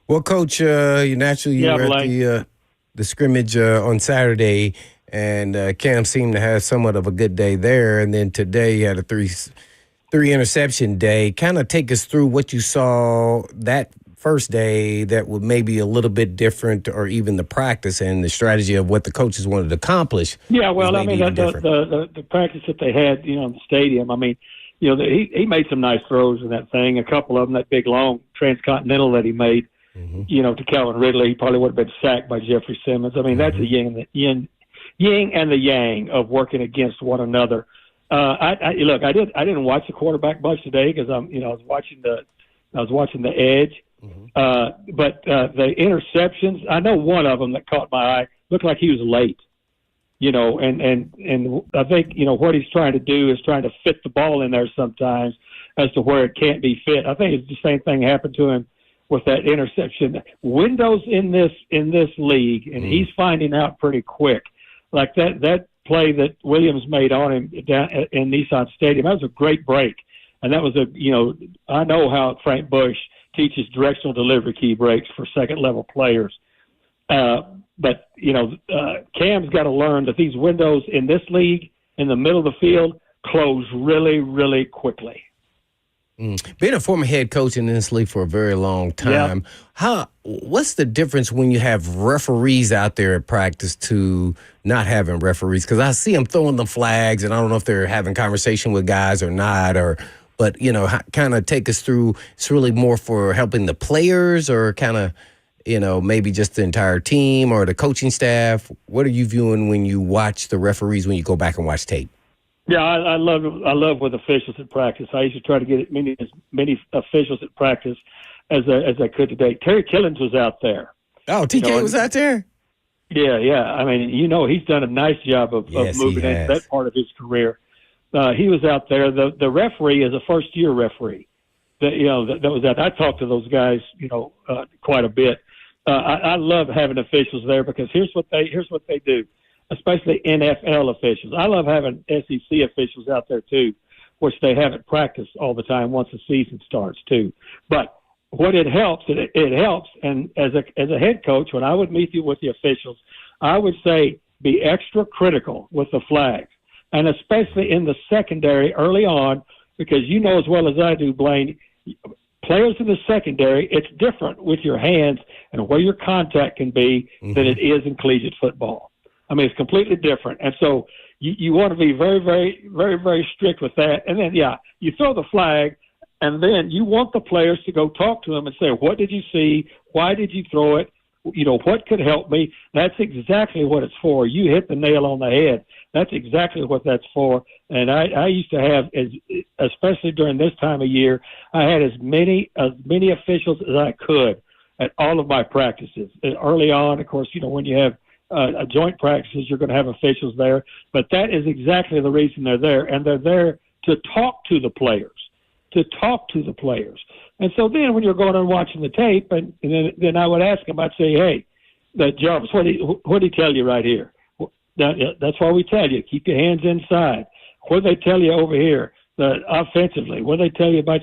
Speaker 4: Well, Coach, you naturally you
Speaker 5: Yeah,
Speaker 4: were at
Speaker 5: Blake.
Speaker 4: the scrimmage on Saturday, and Cam seemed to have somewhat of a good day there. And then today, you had a three interception day. Kind of take us through what you saw that first day that would maybe a little bit different, or even the practice and the strategy of what the coaches wanted to accomplish.
Speaker 5: Yeah, well, I mean,
Speaker 4: different.
Speaker 5: the practice that they had, in the stadium, I mean, he made some nice throws in that thing. A couple of them, that big, long transcontinental that he made, to Calvin Ridley, he probably would have been sacked by Jeffrey Simmons. I mean, that's a yin and the yang of working against one another. I didn't watch the quarterback much today because I was watching the edge. But the interceptions, I know one of them that caught my eye looked like he was late. And I think, what he's trying to do is trying to fit the ball in there sometimes as to where it can't be fit. I think it's the same thing happened to him with that interception. Windows in this league, and he's finding out pretty quick. Like that play that Williams made on him down in Nissan Stadium, that was a great break. And that was I know how Frank Bush teaches directional delivery key breaks for second-level players. But Cam's got to learn that these windows in this league, in the middle of the field, close really, really quickly.
Speaker 4: Being a former head coach in this league for a very long time, what's the difference when you have referees out there at practice to not having referees? Because I see them throwing the flags, and I don't know if they're having conversation with guys or not, but kind of take us through. It's really more for helping the players, or kind of, maybe just the entire team or the coaching staff. What are you viewing when you watch the referees, when you go back and watch tape?
Speaker 5: Yeah, I love with officials at practice. I used to try to get as many officials at practice as I could today. Terry Killens was out there.
Speaker 4: Oh, TK was out there?
Speaker 5: Yeah. I mean, he's done a nice job of moving into that part of his career. He was out there. The referee is a first-year referee. That was out. I talked to those guys, quite a bit. I love having officials there because here's what they do, especially NFL officials. I love having SEC officials out there too, which they haven't practiced all the time once the season starts too. But what it helps, and as a head coach, when I would meet with the officials, I would say be extra critical with the flags, and especially in the secondary early on, because you know as well as I do, Blaine, players in the secondary, it's different with your hands and where your contact can be than it is in collegiate football. I mean, it's completely different. And so you want to be very, very, very, very strict with that. And then, you throw the flag, and then you want the players to go talk to them and say, what did you see? Why did you throw it? What could help me? That's exactly what it's for. You hit the nail on the head. That's exactly what that's for. And I used to have, especially during this time of year, I had as many officials as I could at all of my practices. And early on, of course, when you have a joint practices, you're going to have officials there. But that is exactly the reason they're there. And they're there to talk to the players. And so then when you're going and watching the tape, and then I would ask them, I'd say, hey, Jarvis, what did he tell you right here? That's why we tell you, keep your hands inside. What did they tell you over here offensively? What did they tell you about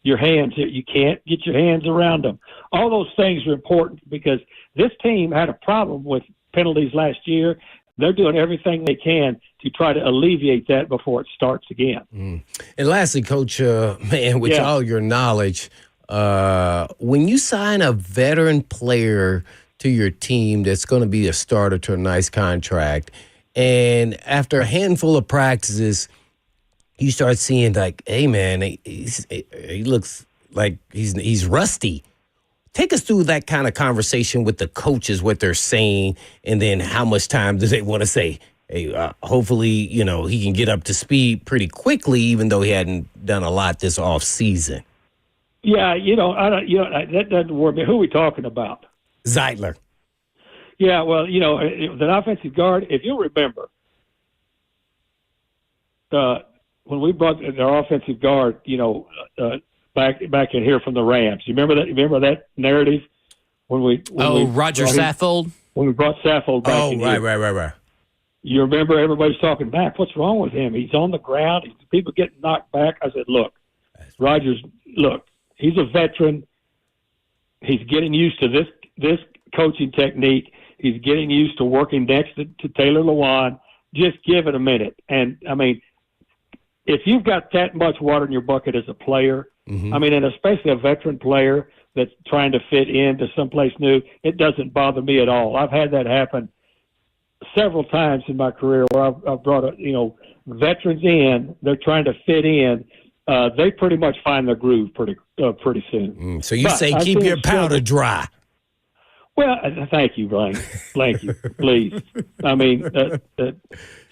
Speaker 5: your hands? You can't get your hands around them. All those things are important because this team had a problem with penalties last year. They're doing everything they can to try to alleviate that before it starts again.
Speaker 4: And lastly, Coach, with all your knowledge, when you sign a veteran player to your team that's going to be a starter to a nice contract, and after a handful of practices, you start seeing like, hey, man, he looks like he's rusty. Take us through that kind of conversation with the coaches, what they're saying, and then how much time do they want to say, hey, hopefully, he can get up to speed pretty quickly, even though he hadn't done a lot this off season.
Speaker 5: Yeah, that doesn't worry me. Who are we talking about?
Speaker 4: Zeitler.
Speaker 5: Yeah, well, the offensive guard, if you'll remember, when we brought our offensive guard, back in here from the Rams. You remember that? You remember that narrative when we
Speaker 3: Roger Saffold?
Speaker 5: When we brought Saffold back in here.
Speaker 4: Right.
Speaker 5: You remember everybody's talking back. What's wrong with him? He's on the ground. People getting knocked back. I said, look, Rogers, he's a veteran. He's getting used to this coaching technique. He's getting used to working next to Taylor Lewan. Just give it a minute. And, I mean, if you've got that much water in your bucket as a player, I mean, and especially a veteran player that's trying to fit into someplace new, it doesn't bother me at all. I've had that happen several times in my career where I've brought, veterans in. They're trying to fit in. They pretty much find their groove pretty soon.
Speaker 4: So you say keep your powder dry.
Speaker 5: Well, thank you, Blaine. Thank you, please. I mean,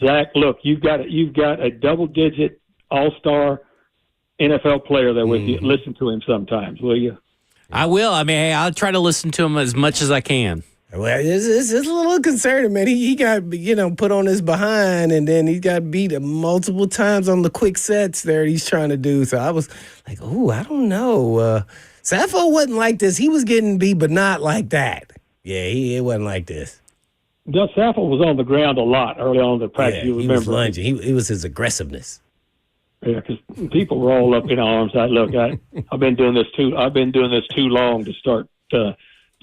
Speaker 5: Zach, look, you've got a double-digit all-star NFL player there with you. Listen to him sometimes, will you?
Speaker 3: I will. I mean, hey, I'll try to listen to him as much as I can.
Speaker 4: Well, it's a little concerning, man. He got, put on his behind, and then he got beat multiple times on the quick sets there he's trying to do. So I was like, I don't know. Sappho wasn't like this. He was getting beat, but not like that. Yeah, it wasn't like this.
Speaker 5: Doug Sappho was on the ground a lot early on in the practice.
Speaker 4: Yeah,
Speaker 5: you remember.
Speaker 4: He was lunging. It was his aggressiveness.
Speaker 5: Yeah, because people were all up in arms. I've been doing this too long to start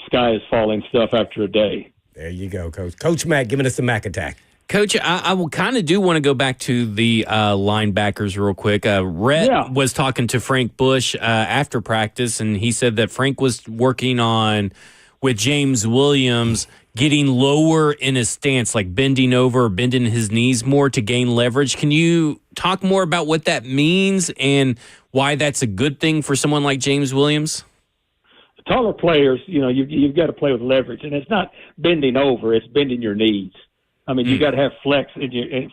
Speaker 5: sky is falling stuff after a day.
Speaker 4: There you go, Coach. Coach Mack giving us the Mack attack.
Speaker 3: Coach, I will kind of do want to go back to the linebackers real quick. Rhett was talking to Frank Bush after practice, and he said that Frank was working on, with James Williams, getting lower in his stance, like bending over, bending his knees more to gain leverage. Can you talk more about what that means and why that's a good thing for someone like James Williams?
Speaker 5: Taller players, you've got to play with leverage, and it's not bending over; it's bending your knees. I mean, you got to have flex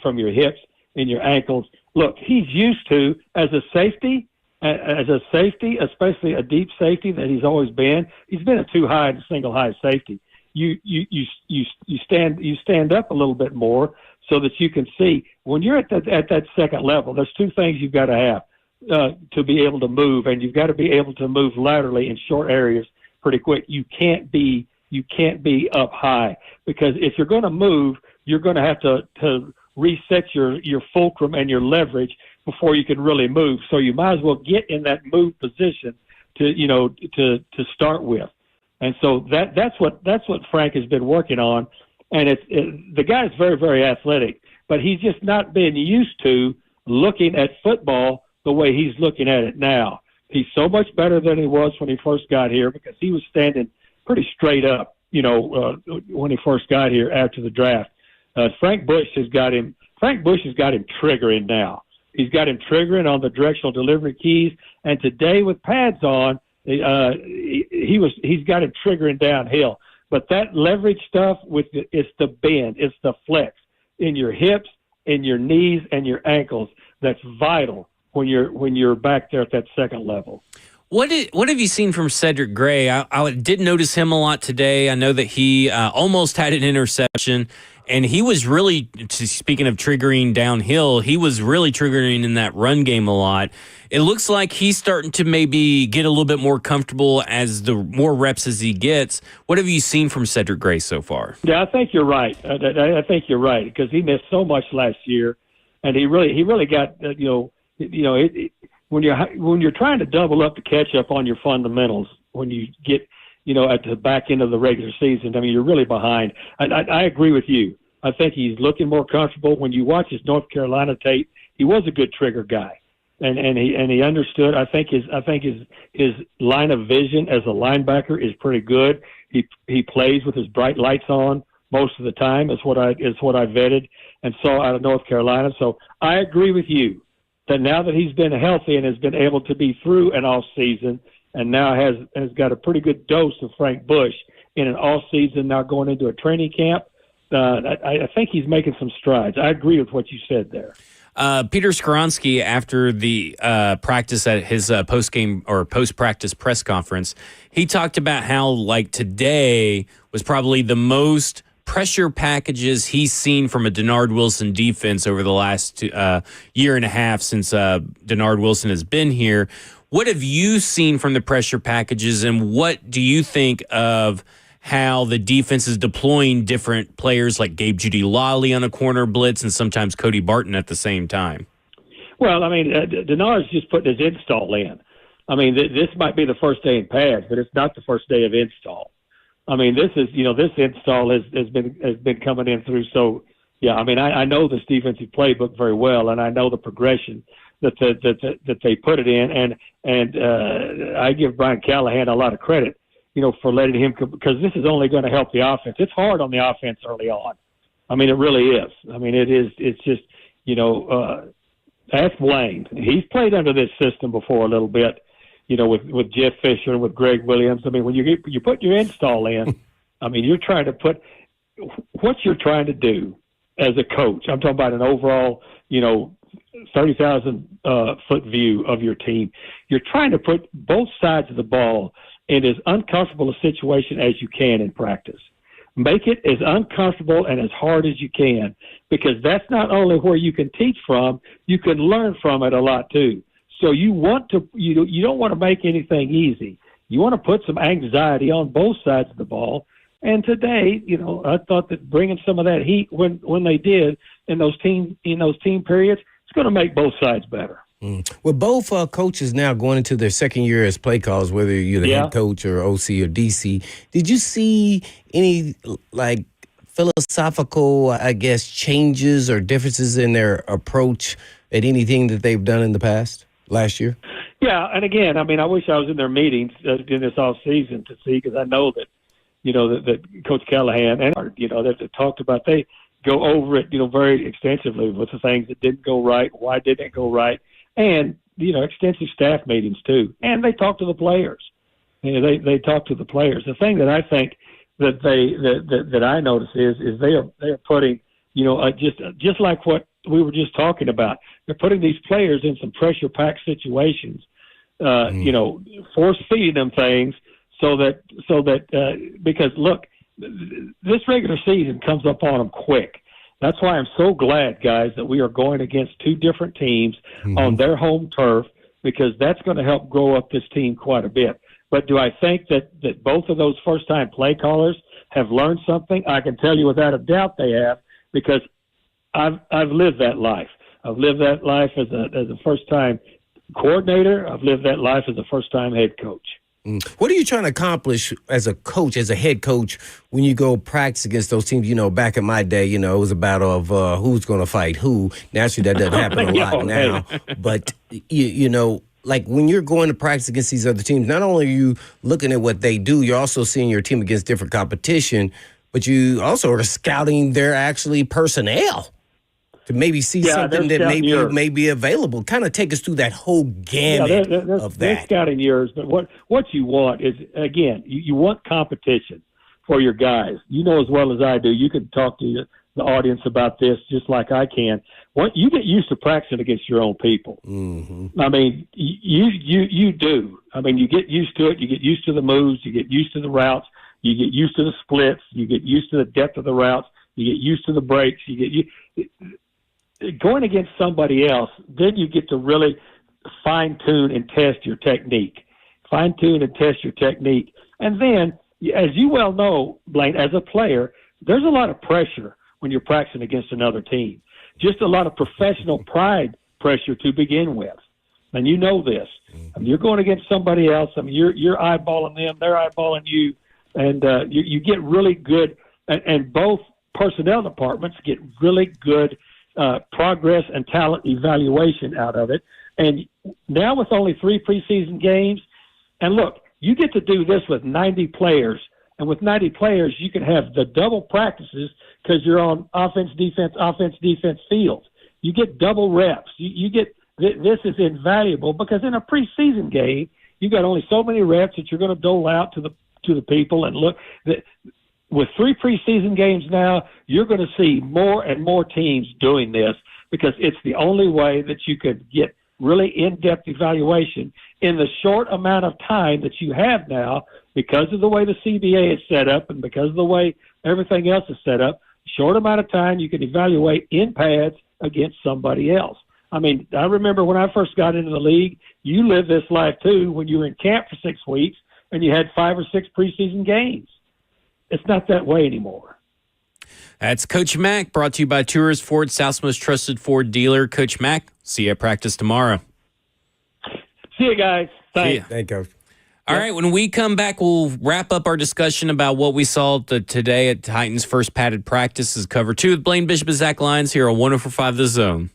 Speaker 5: from your hips and your ankles. Look, he's used to as a safety, especially a deep safety that he's always been. He's been a too high and single high safety. You stand up a little bit more so that you can see when you're at that second level. There's two things you've got to have to be able to move, and you've got to be able to move laterally in short areas pretty quick. You can't be up high, because if you're going to move, you're going to have to reset your fulcrum and your leverage before you can really move. So you might as well get in that move position to start with. And so that's what Frank has been working on. And the guy's very, very athletic, but he's just not been used to looking at football the way he's looking at it now. He's so much better than he was when he first got here, because he was standing pretty straight up, when he first got here after the draft. Frank Bush has got him triggering now. He's got him triggering on the directional delivery keys, and today with pads on, he's got him triggering downhill. But that leverage stuff it's the bend, it's the flex in your hips, in your knees, and your ankles. That's vital when you're back there at that second level.
Speaker 3: What have you seen from Cedric Gray? I did notice him a lot today. I know that he almost had an interception, and he was really, speaking of triggering downhill, he was really triggering in that run game a lot. It looks like he's starting to maybe get a little bit more comfortable as the more reps as he gets. What have you seen from Cedric Gray so far?
Speaker 5: Yeah, I think you're right. I think you're right, because he missed so much last year, and he really got when you're trying to double up to catch up on your fundamentals, when you get at the back end of the regular season, I mean, you're really behind. I agree with you. I think he's looking more comfortable. When you watch his North Carolina tape, he was a good trigger guy, and he understood. I think his line of vision as a linebacker is pretty good. He plays with his bright lights on most of the time. Is what I vetted and saw out of North Carolina. So I agree with you that now that he's been healthy and has been able to be through an off season, and now has got a pretty good dose of Frank Bush in an off season, now going into a training camp, I think he's making some strides. I agree with what you said there.
Speaker 3: Peter Skoronski, after the practice at his post-game or post-practice press conference, he talked about how, like, today was probably the most pressure packages he's seen from a Denard Wilson defense over the last year and a half since Denard Wilson has been here. What have you seen from the pressure packages, and what do you think of how the defense is deploying different players like Gabe Judy-Lally on a corner blitz and sometimes Cody Barton at the same time?
Speaker 5: Well, I mean, Denard's just putting his install in. I mean, this might be the first day in pads, but it's not the first day of install. I mean, this is, this install has been coming in through. So, yeah, I mean, I know this defensive playbook very well, and I know the progression that they put it in, and I give Brian Callahan a lot of credit, for letting him, because this is only going to help the offense. It's hard on the offense early on. I mean, it really is. I mean, it is. It's just, ask Blaine. He's played under this system before a little bit, with Jeff Fisher and with Greg Williams. I mean, when you put your install in, I mean, you're trying to put what you're trying to do as a coach. I'm talking about an overall, 30,000 foot view of your team. You're trying to put both sides of the ball in as uncomfortable a situation as you can in practice. Make it as uncomfortable and as hard as you can, because that's not only where you can teach from, you can learn from it a lot too. So you don't want to make anything easy. You want to put some anxiety on both sides of the ball. And today, I thought that bringing some of that heat when they did in those team periods, it's going to make both sides better.
Speaker 4: Well, both coaches now going into their second year as play calls, whether you're the head coach or OC or DC, did you see any philosophical, I guess, changes or differences in their approach at anything that they've done in the past last year?
Speaker 5: Yeah, and again, I mean, I wish I was in their meetings in this off season to see, because I know that that Coach Callahan and that they talked about, they go over it very extensively with the things that didn't go right, why didn't it go right. And, extensive staff meetings too. And they talk to the players. They talk to the players. The thing that I think that I notice is they are putting, just like what we were just talking about. They're putting these players in some pressure packed situations, force feeding them things so that because look, this regular season comes up on them quick. That's why I'm so glad, guys, that we are going against two different teams on their home turf, because that's going to help grow up this team quite a bit. But do I think that both of those first-time play callers have learned something? I can tell you without a doubt they have, because I've lived that life. I've lived that life as a first-time coordinator. I've lived that life as a first-time head coach.
Speaker 4: What are you trying to accomplish as a coach, as a head coach, when you go practice against those teams? Back in my day, it was a battle of who's going to fight who. Naturally, that doesn't happen a lot now. But, like when you're going to practice against these other teams, not only are you looking at what they do, you're also seeing your team against different competition, but you also are scouting their actually personnel to maybe see something that may be available. Kind of take us through that whole gamut of that.
Speaker 5: They're scouting years, but what you want is, again, you want competition for your guys. You know as well as I do. You can talk to the audience about this just like I can. You get used to practicing against your own people. Mm-hmm. I mean, you do. I mean, you get used to it. You get used to the moves. You get used to the routes. You get used to the splits. You get used to the depth of the routes. You get used to the breaks. Going against somebody else, then you get to really fine-tune and test your technique. And then, as you well know, Blaine, as a player, there's a lot of pressure when you're practicing against another team. Just a lot of professional pride pressure to begin with. And you know this. I mean, you're going against somebody else. I mean, you're eyeballing them. They're eyeballing you. And you get really good, and both personnel departments get really good progress and talent evaluation out of it. And now with only 3 preseason games, and look, you get to do this with 90 players. And with 90 players, you can have the double practices because you're on offense, defense field. You get double reps. You get this is invaluable because in a preseason game, you got only so many reps that you're going to dole out to the people. And look, with 3 preseason games now, you're going to see more and more teams doing this because it's the only way that you could get really in-depth evaluation in the short amount of time that you have now because of the way the CBA is set up and because of the way everything else is set up. Short amount of time you can evaluate in pads against somebody else. I mean, I remember when I first got into the league, you lived this life too when you were in camp for 6 weeks and you had 5 or 6 preseason games. It's not that way anymore.
Speaker 3: That's Coach Mack, brought to you by Tours Ford, South's most trusted Ford dealer. Coach Mack, see you at practice tomorrow.
Speaker 5: See you guys.
Speaker 3: See
Speaker 5: Thanks.
Speaker 3: ya.
Speaker 4: Thank you.
Speaker 3: All right, when we come back, we'll wrap up our discussion about what we saw today at Titans' first padded practice. Cover 2 with Blaine Bishop and Zach Lyons here on 104.5 The Zone.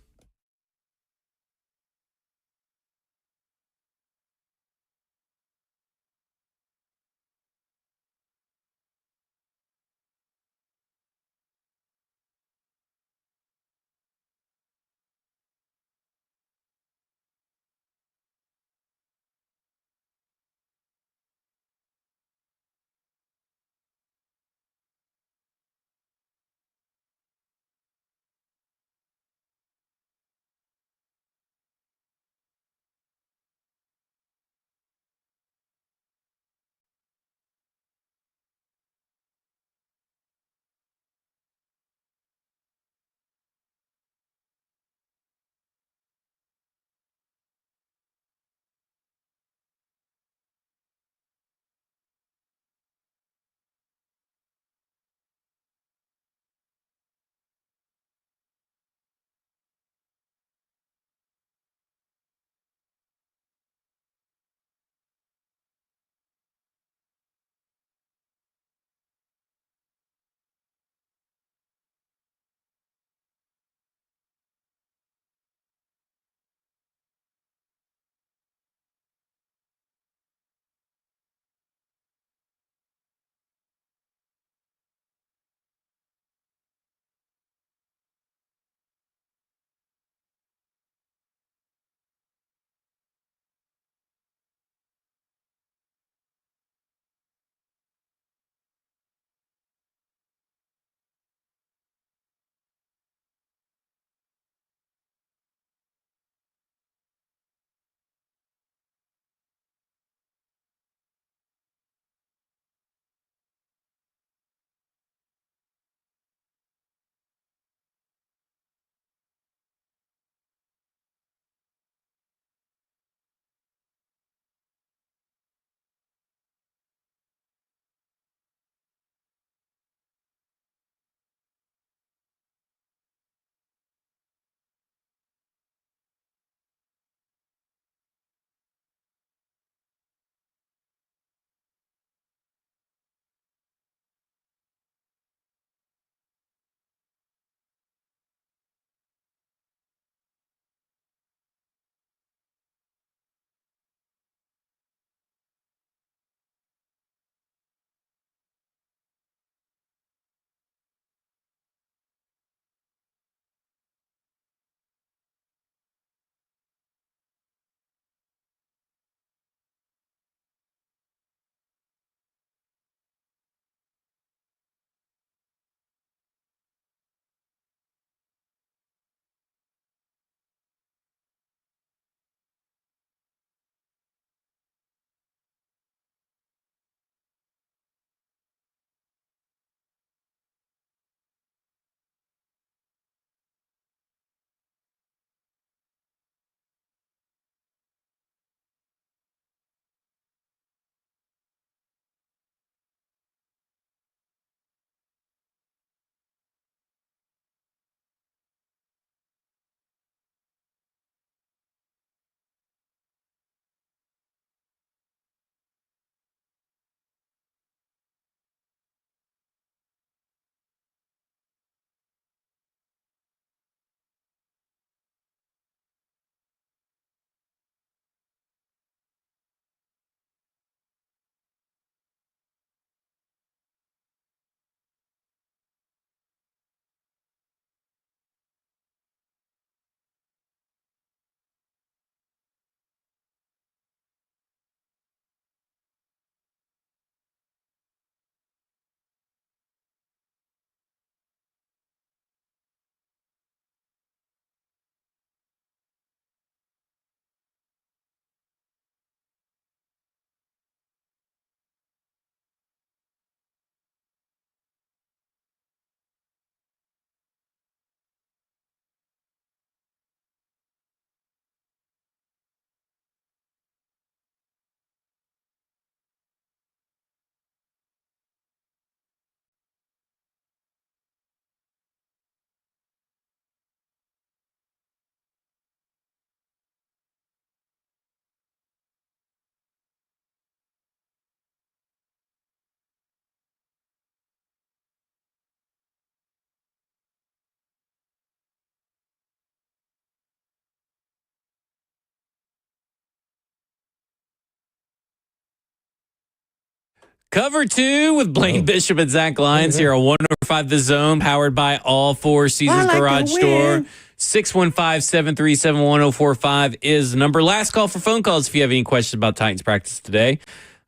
Speaker 3: Cover 2 with Blaine Bishop and Zach Lyons here on 105 The Zone, powered by All Four Seasons Garage Store. 615-737-1045 is the number. Last call for phone calls if you have any questions about Titans practice today.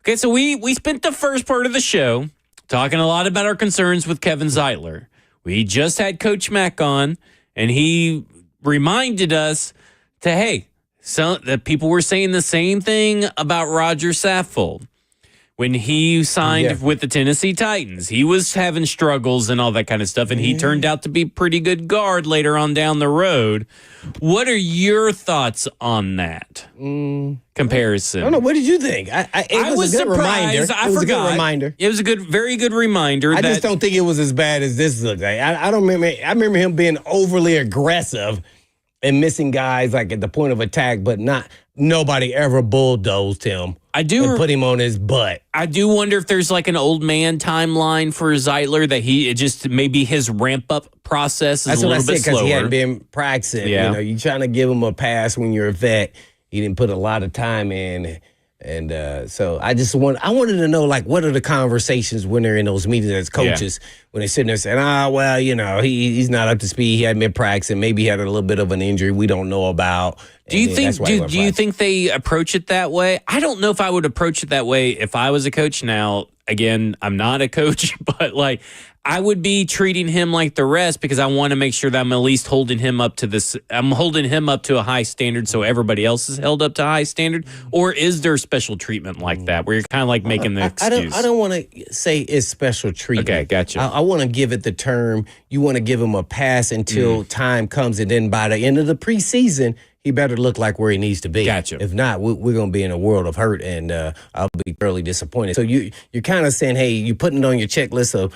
Speaker 3: Okay, so we spent the first part of the show talking a lot about our concerns with Kevin Zeitler. We just had Coach Mack on, and he reminded us that people were saying the same thing about Roger Saffold. When he signed with the Tennessee Titans, he was having struggles and all that kind of stuff, and he turned out to be pretty good guard later on down the road. What are your thoughts on that comparison?
Speaker 4: I don't know. What did you think?
Speaker 3: I was surprised. I forgot.
Speaker 4: A good reminder.
Speaker 3: It was a very good reminder.
Speaker 4: I just don't think it was as bad as this looked like. I don't remember. I remember him being overly aggressive and missing guys like at the point of attack, but nobody ever bulldozed him. And put him on his butt.
Speaker 3: I do wonder if there's like an old man timeline for Zeitler that maybe his ramp up process is a little bit slower.
Speaker 4: Because he hadn't been practicing.
Speaker 3: Yeah.
Speaker 4: You're trying to give him a pass when you're a vet. He didn't put a lot of time in. And so I wanted to know, like, what are the conversations when they're in those meetings as coaches, when they're sitting there saying, he's not up to speed. He hadn't been practicing. Maybe he had a little bit of an injury we don't know about.
Speaker 3: Do you think they approach it that way? I don't know if I would approach it that way if I was a coach. Now, again, I'm not a coach, but like I would be treating him like the rest because I want to make sure that I'm at least holding him up to this. I'm holding him up to a high standard so everybody else is held up to a high standard. Or is there special treatment like that where you're kind of like making the excuse?
Speaker 4: I don't want to say it's special treatment.
Speaker 3: Okay, gotcha.
Speaker 4: I want to give it the term, you want to give him a pass until time comes, and then by the end of the preseason, he better look like where he needs to be.
Speaker 3: Gotcha.
Speaker 4: If not, we're going to be in a world of hurt, and I'll be thoroughly disappointed. So you're kind of saying, hey, you're putting it on your checklist of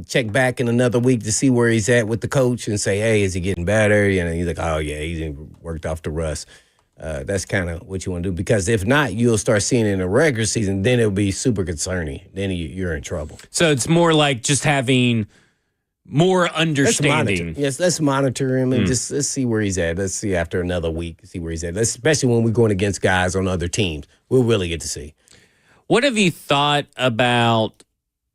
Speaker 4: check back in another week to see where he's at with the coach and say, hey, is he getting better? He's like, oh, yeah, he's worked off the rust. That's kind of what you want to do, because if not, you'll start seeing it in the regular season. Then it'll be super concerning. Then you're in trouble.
Speaker 3: So it's more like just having more understanding.
Speaker 4: Let's monitor him and let's see where he's at. Let's see after another week, see where he's at. Especially when we're going against guys on other teams. We'll really get to see.
Speaker 3: What have you thought about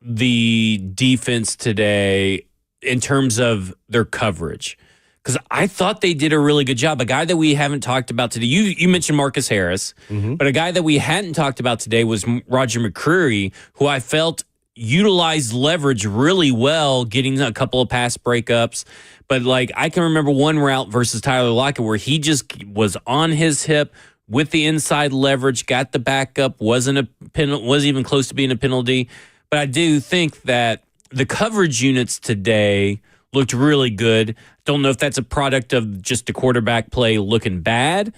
Speaker 3: the defense today in terms of their coverage? Because I thought they did a really good job. A guy that we haven't talked about today, you mentioned Marcus Harris, but a guy that we hadn't talked about today was Roger McCreary, who I felt utilized leverage really well, getting a couple of pass breakups. But like I can remember one route versus Tyler Lockett where he just was on his hip with the inside leverage, got the backup, wasn't even close to being a penalty. But I do think that the coverage units today looked really good. Don't know if that's a product of just the quarterback play looking bad,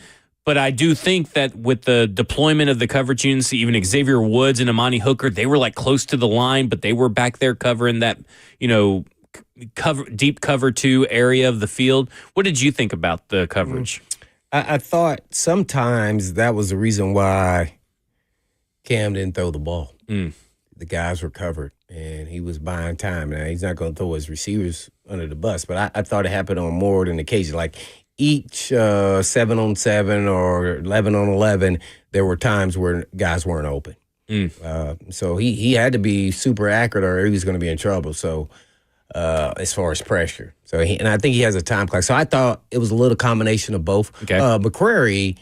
Speaker 3: but I do think that with the deployment of the coverage units, even Xavier Woods and Amani Hooker, they were like close to the line, but they were back there covering that, deep cover 2 area of the field. What did you think about the coverage?
Speaker 4: I thought sometimes that was the reason why Cam didn't throw the ball. The guys were covered, and he was buying time. Now, he's not going to throw his receivers under the bus, but I thought it happened on more than occasion. Like each 7-on-7 or 11-on-11, there were times where guys weren't open. So he had to be super accurate or he was going to be in trouble. So as far as pressure. And I think he has a time clock. So I thought it was a little combination of both.
Speaker 3: Okay.
Speaker 4: McCrary,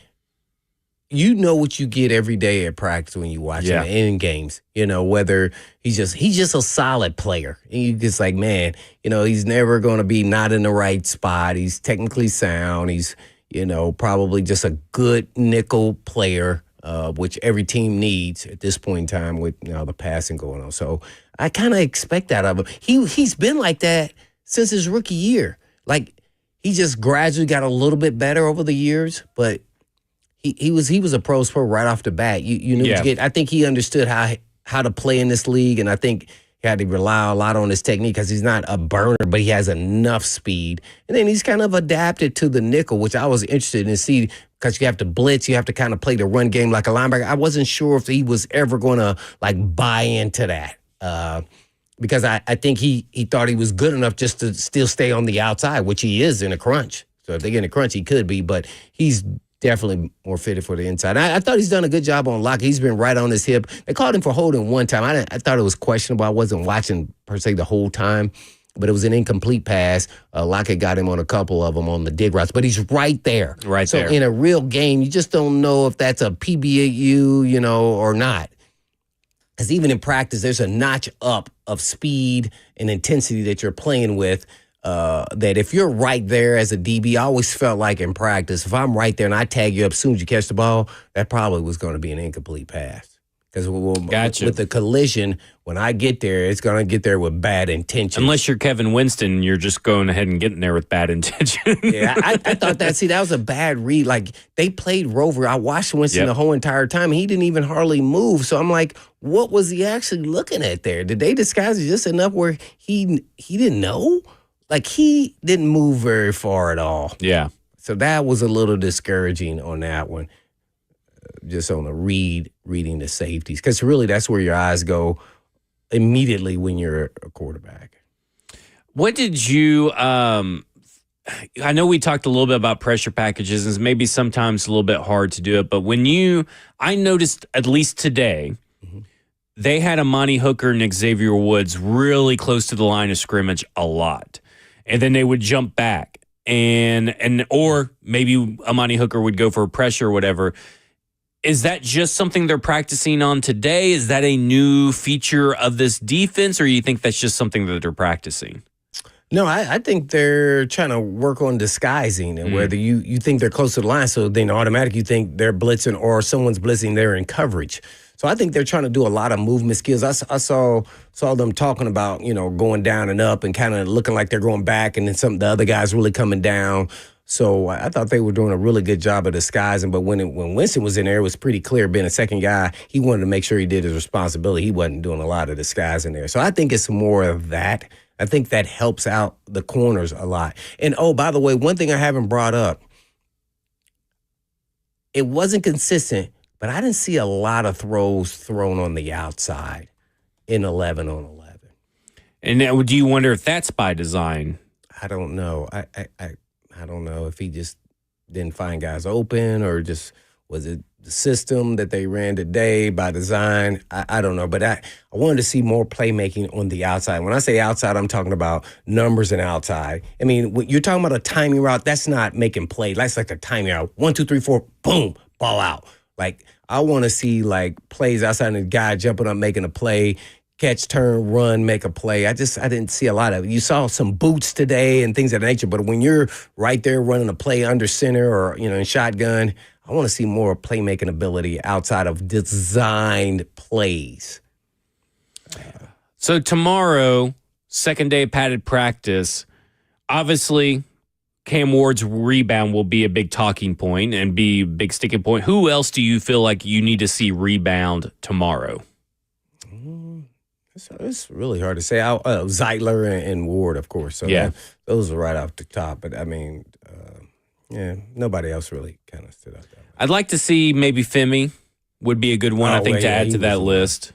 Speaker 4: you know what you get every day at practice when you watch him in games. Whether he's just a solid player. And you just like, man, he's never going to be not in the right spot. He's technically sound. He's, probably just a good nickel player, which every team needs at this point in time with the passing going on. So I kind of expect that of him. He's been like that since his rookie year. Like he just gradually got a little bit better over the years, but he was a pro right off the bat. You knew what you get. I think he understood how to play in this league, and I think he had to rely a lot on his technique because he's not a burner, but he has enough speed. And then he's kind of adapted to the nickel, which I was interested in to see because you have to blitz, you have to kind of play the run game like a linebacker. I wasn't sure if he was ever going to buy into that because I think he thought he was good enough just to still stay on the outside, which he is in a crunch. So if they get in a crunch, he could be, but he's definitely more fitted for the inside. I thought he's done a good job on Lockett. He's been right on his hip. They called him for holding one time. I thought it was questionable. I wasn't watching, per se, the whole time. But it was an incomplete pass. Lockett got him on a couple of them on the dig routes. But he's right there.
Speaker 3: Right there.
Speaker 4: So in a real game, you just don't know if that's a PBU, or not. Because even in practice, there's a notch up of speed and intensity that you're playing with. That if you're right there as a DB, I always felt like in practice, if I'm right there and I tag you up as soon as you catch the ball, that probably was going to be an incomplete pass. Because with the collision, when I get there, it's going to get there with bad intention.
Speaker 3: Unless you're Kevin Winston, you're just going ahead and getting there with bad intention.
Speaker 4: Yeah, I thought that was a bad read. Like, they played Rover. I watched Winston the whole entire time, and he didn't even hardly move. So I'm like, what was he actually looking at there? Did they disguise it just enough where he didn't know? Like, he didn't move very far at all.
Speaker 3: Yeah.
Speaker 4: So that was a little discouraging on that one. Just on the reading the safeties. Because really, that's where your eyes go immediately when you're a quarterback.
Speaker 3: What did you I know we talked a little bit about pressure packages, and maybe sometimes a little bit hard to do it, but I noticed, at least today, they had Amani Hooker and Xavier Woods really close to the line of scrimmage a lot. And then they would jump back or maybe Amani Hooker would go for a pressure or whatever. Is that just something they're practicing on today? Is that a new feature of this defense, or you think that's just something that they're practicing?
Speaker 4: No, I think they're trying to work on disguising, and whether you think they're close to the line, so then automatically you think they're blitzing or someone's blitzing, they're in coverage. So I think they're trying to do a lot of movement skills. I saw them talking about, going down and up and kind of looking like they're going back, and then the other guys really coming down. So I thought they were doing a really good job of disguising. But when Winston was in there, it was pretty clear. Being a second guy, he wanted to make sure he did his responsibility. He wasn't doing a lot of disguising there. So I think it's more of that. I think that helps out the corners a lot. And, by the way, one thing I haven't brought up, it wasn't consistent, but I didn't see a lot of throws thrown on the outside in 11 on 11.
Speaker 3: And now, do you wonder if that's by design?
Speaker 4: I don't know. I don't know if he just didn't find guys open, or just was it the system that they ran today by design. I don't know. But I wanted to see more playmaking on the outside. When I say outside, I'm talking about numbers and outside. I mean, when you're talking about a timing route, that's not making play. That's like a timing route. 1, 2, 3, 4, boom, ball out. Like, I want to see, like, plays outside and the guy jumping up, making a play, catch, turn, run, make a play. I didn't see a lot of it. You saw some boots today and things of that nature, but when you're right there running a play under center or, in shotgun, I want to see more playmaking ability outside of designed plays.
Speaker 3: So tomorrow, second day of padded practice, obviously Cam Ward's rebound will be a big talking point and be a big sticking point. Who else do you feel like you need to see rebound tomorrow?
Speaker 4: It's really hard to say. Zeitler and Ward, of course. So those are right off the top. But, I mean, nobody else really kind of stood out that way.
Speaker 3: I'd like to see maybe Femi would be a good one, I think, to add to that list.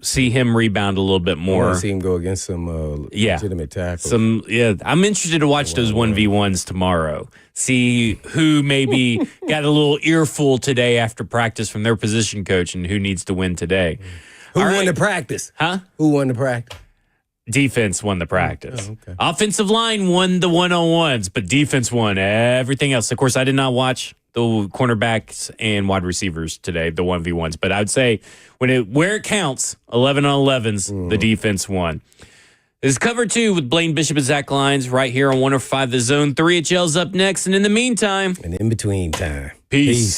Speaker 3: See him rebound a little bit more.
Speaker 4: I want to see him go against some legitimate tackles.
Speaker 3: I'm interested to watch those 1v1s tomorrow. See who maybe got a little earful today after practice from their position coach and who needs to win today.
Speaker 4: Who won the practice?
Speaker 3: Huh?
Speaker 4: Who won the practice?
Speaker 3: Defense won the practice.
Speaker 4: Oh, okay.
Speaker 3: Offensive line won the one-on-ones, but defense won everything else. Of course, I did not watch the cornerbacks and wide receivers today, the 1v1s. But I would say where it counts, 11 on 11s, the defense won. This is Cover 2 with Blaine Bishop and Zach Lyons right here on 105 The Zone. 3HL's up next. And in the meantime,
Speaker 4: and in between time.
Speaker 3: Peace.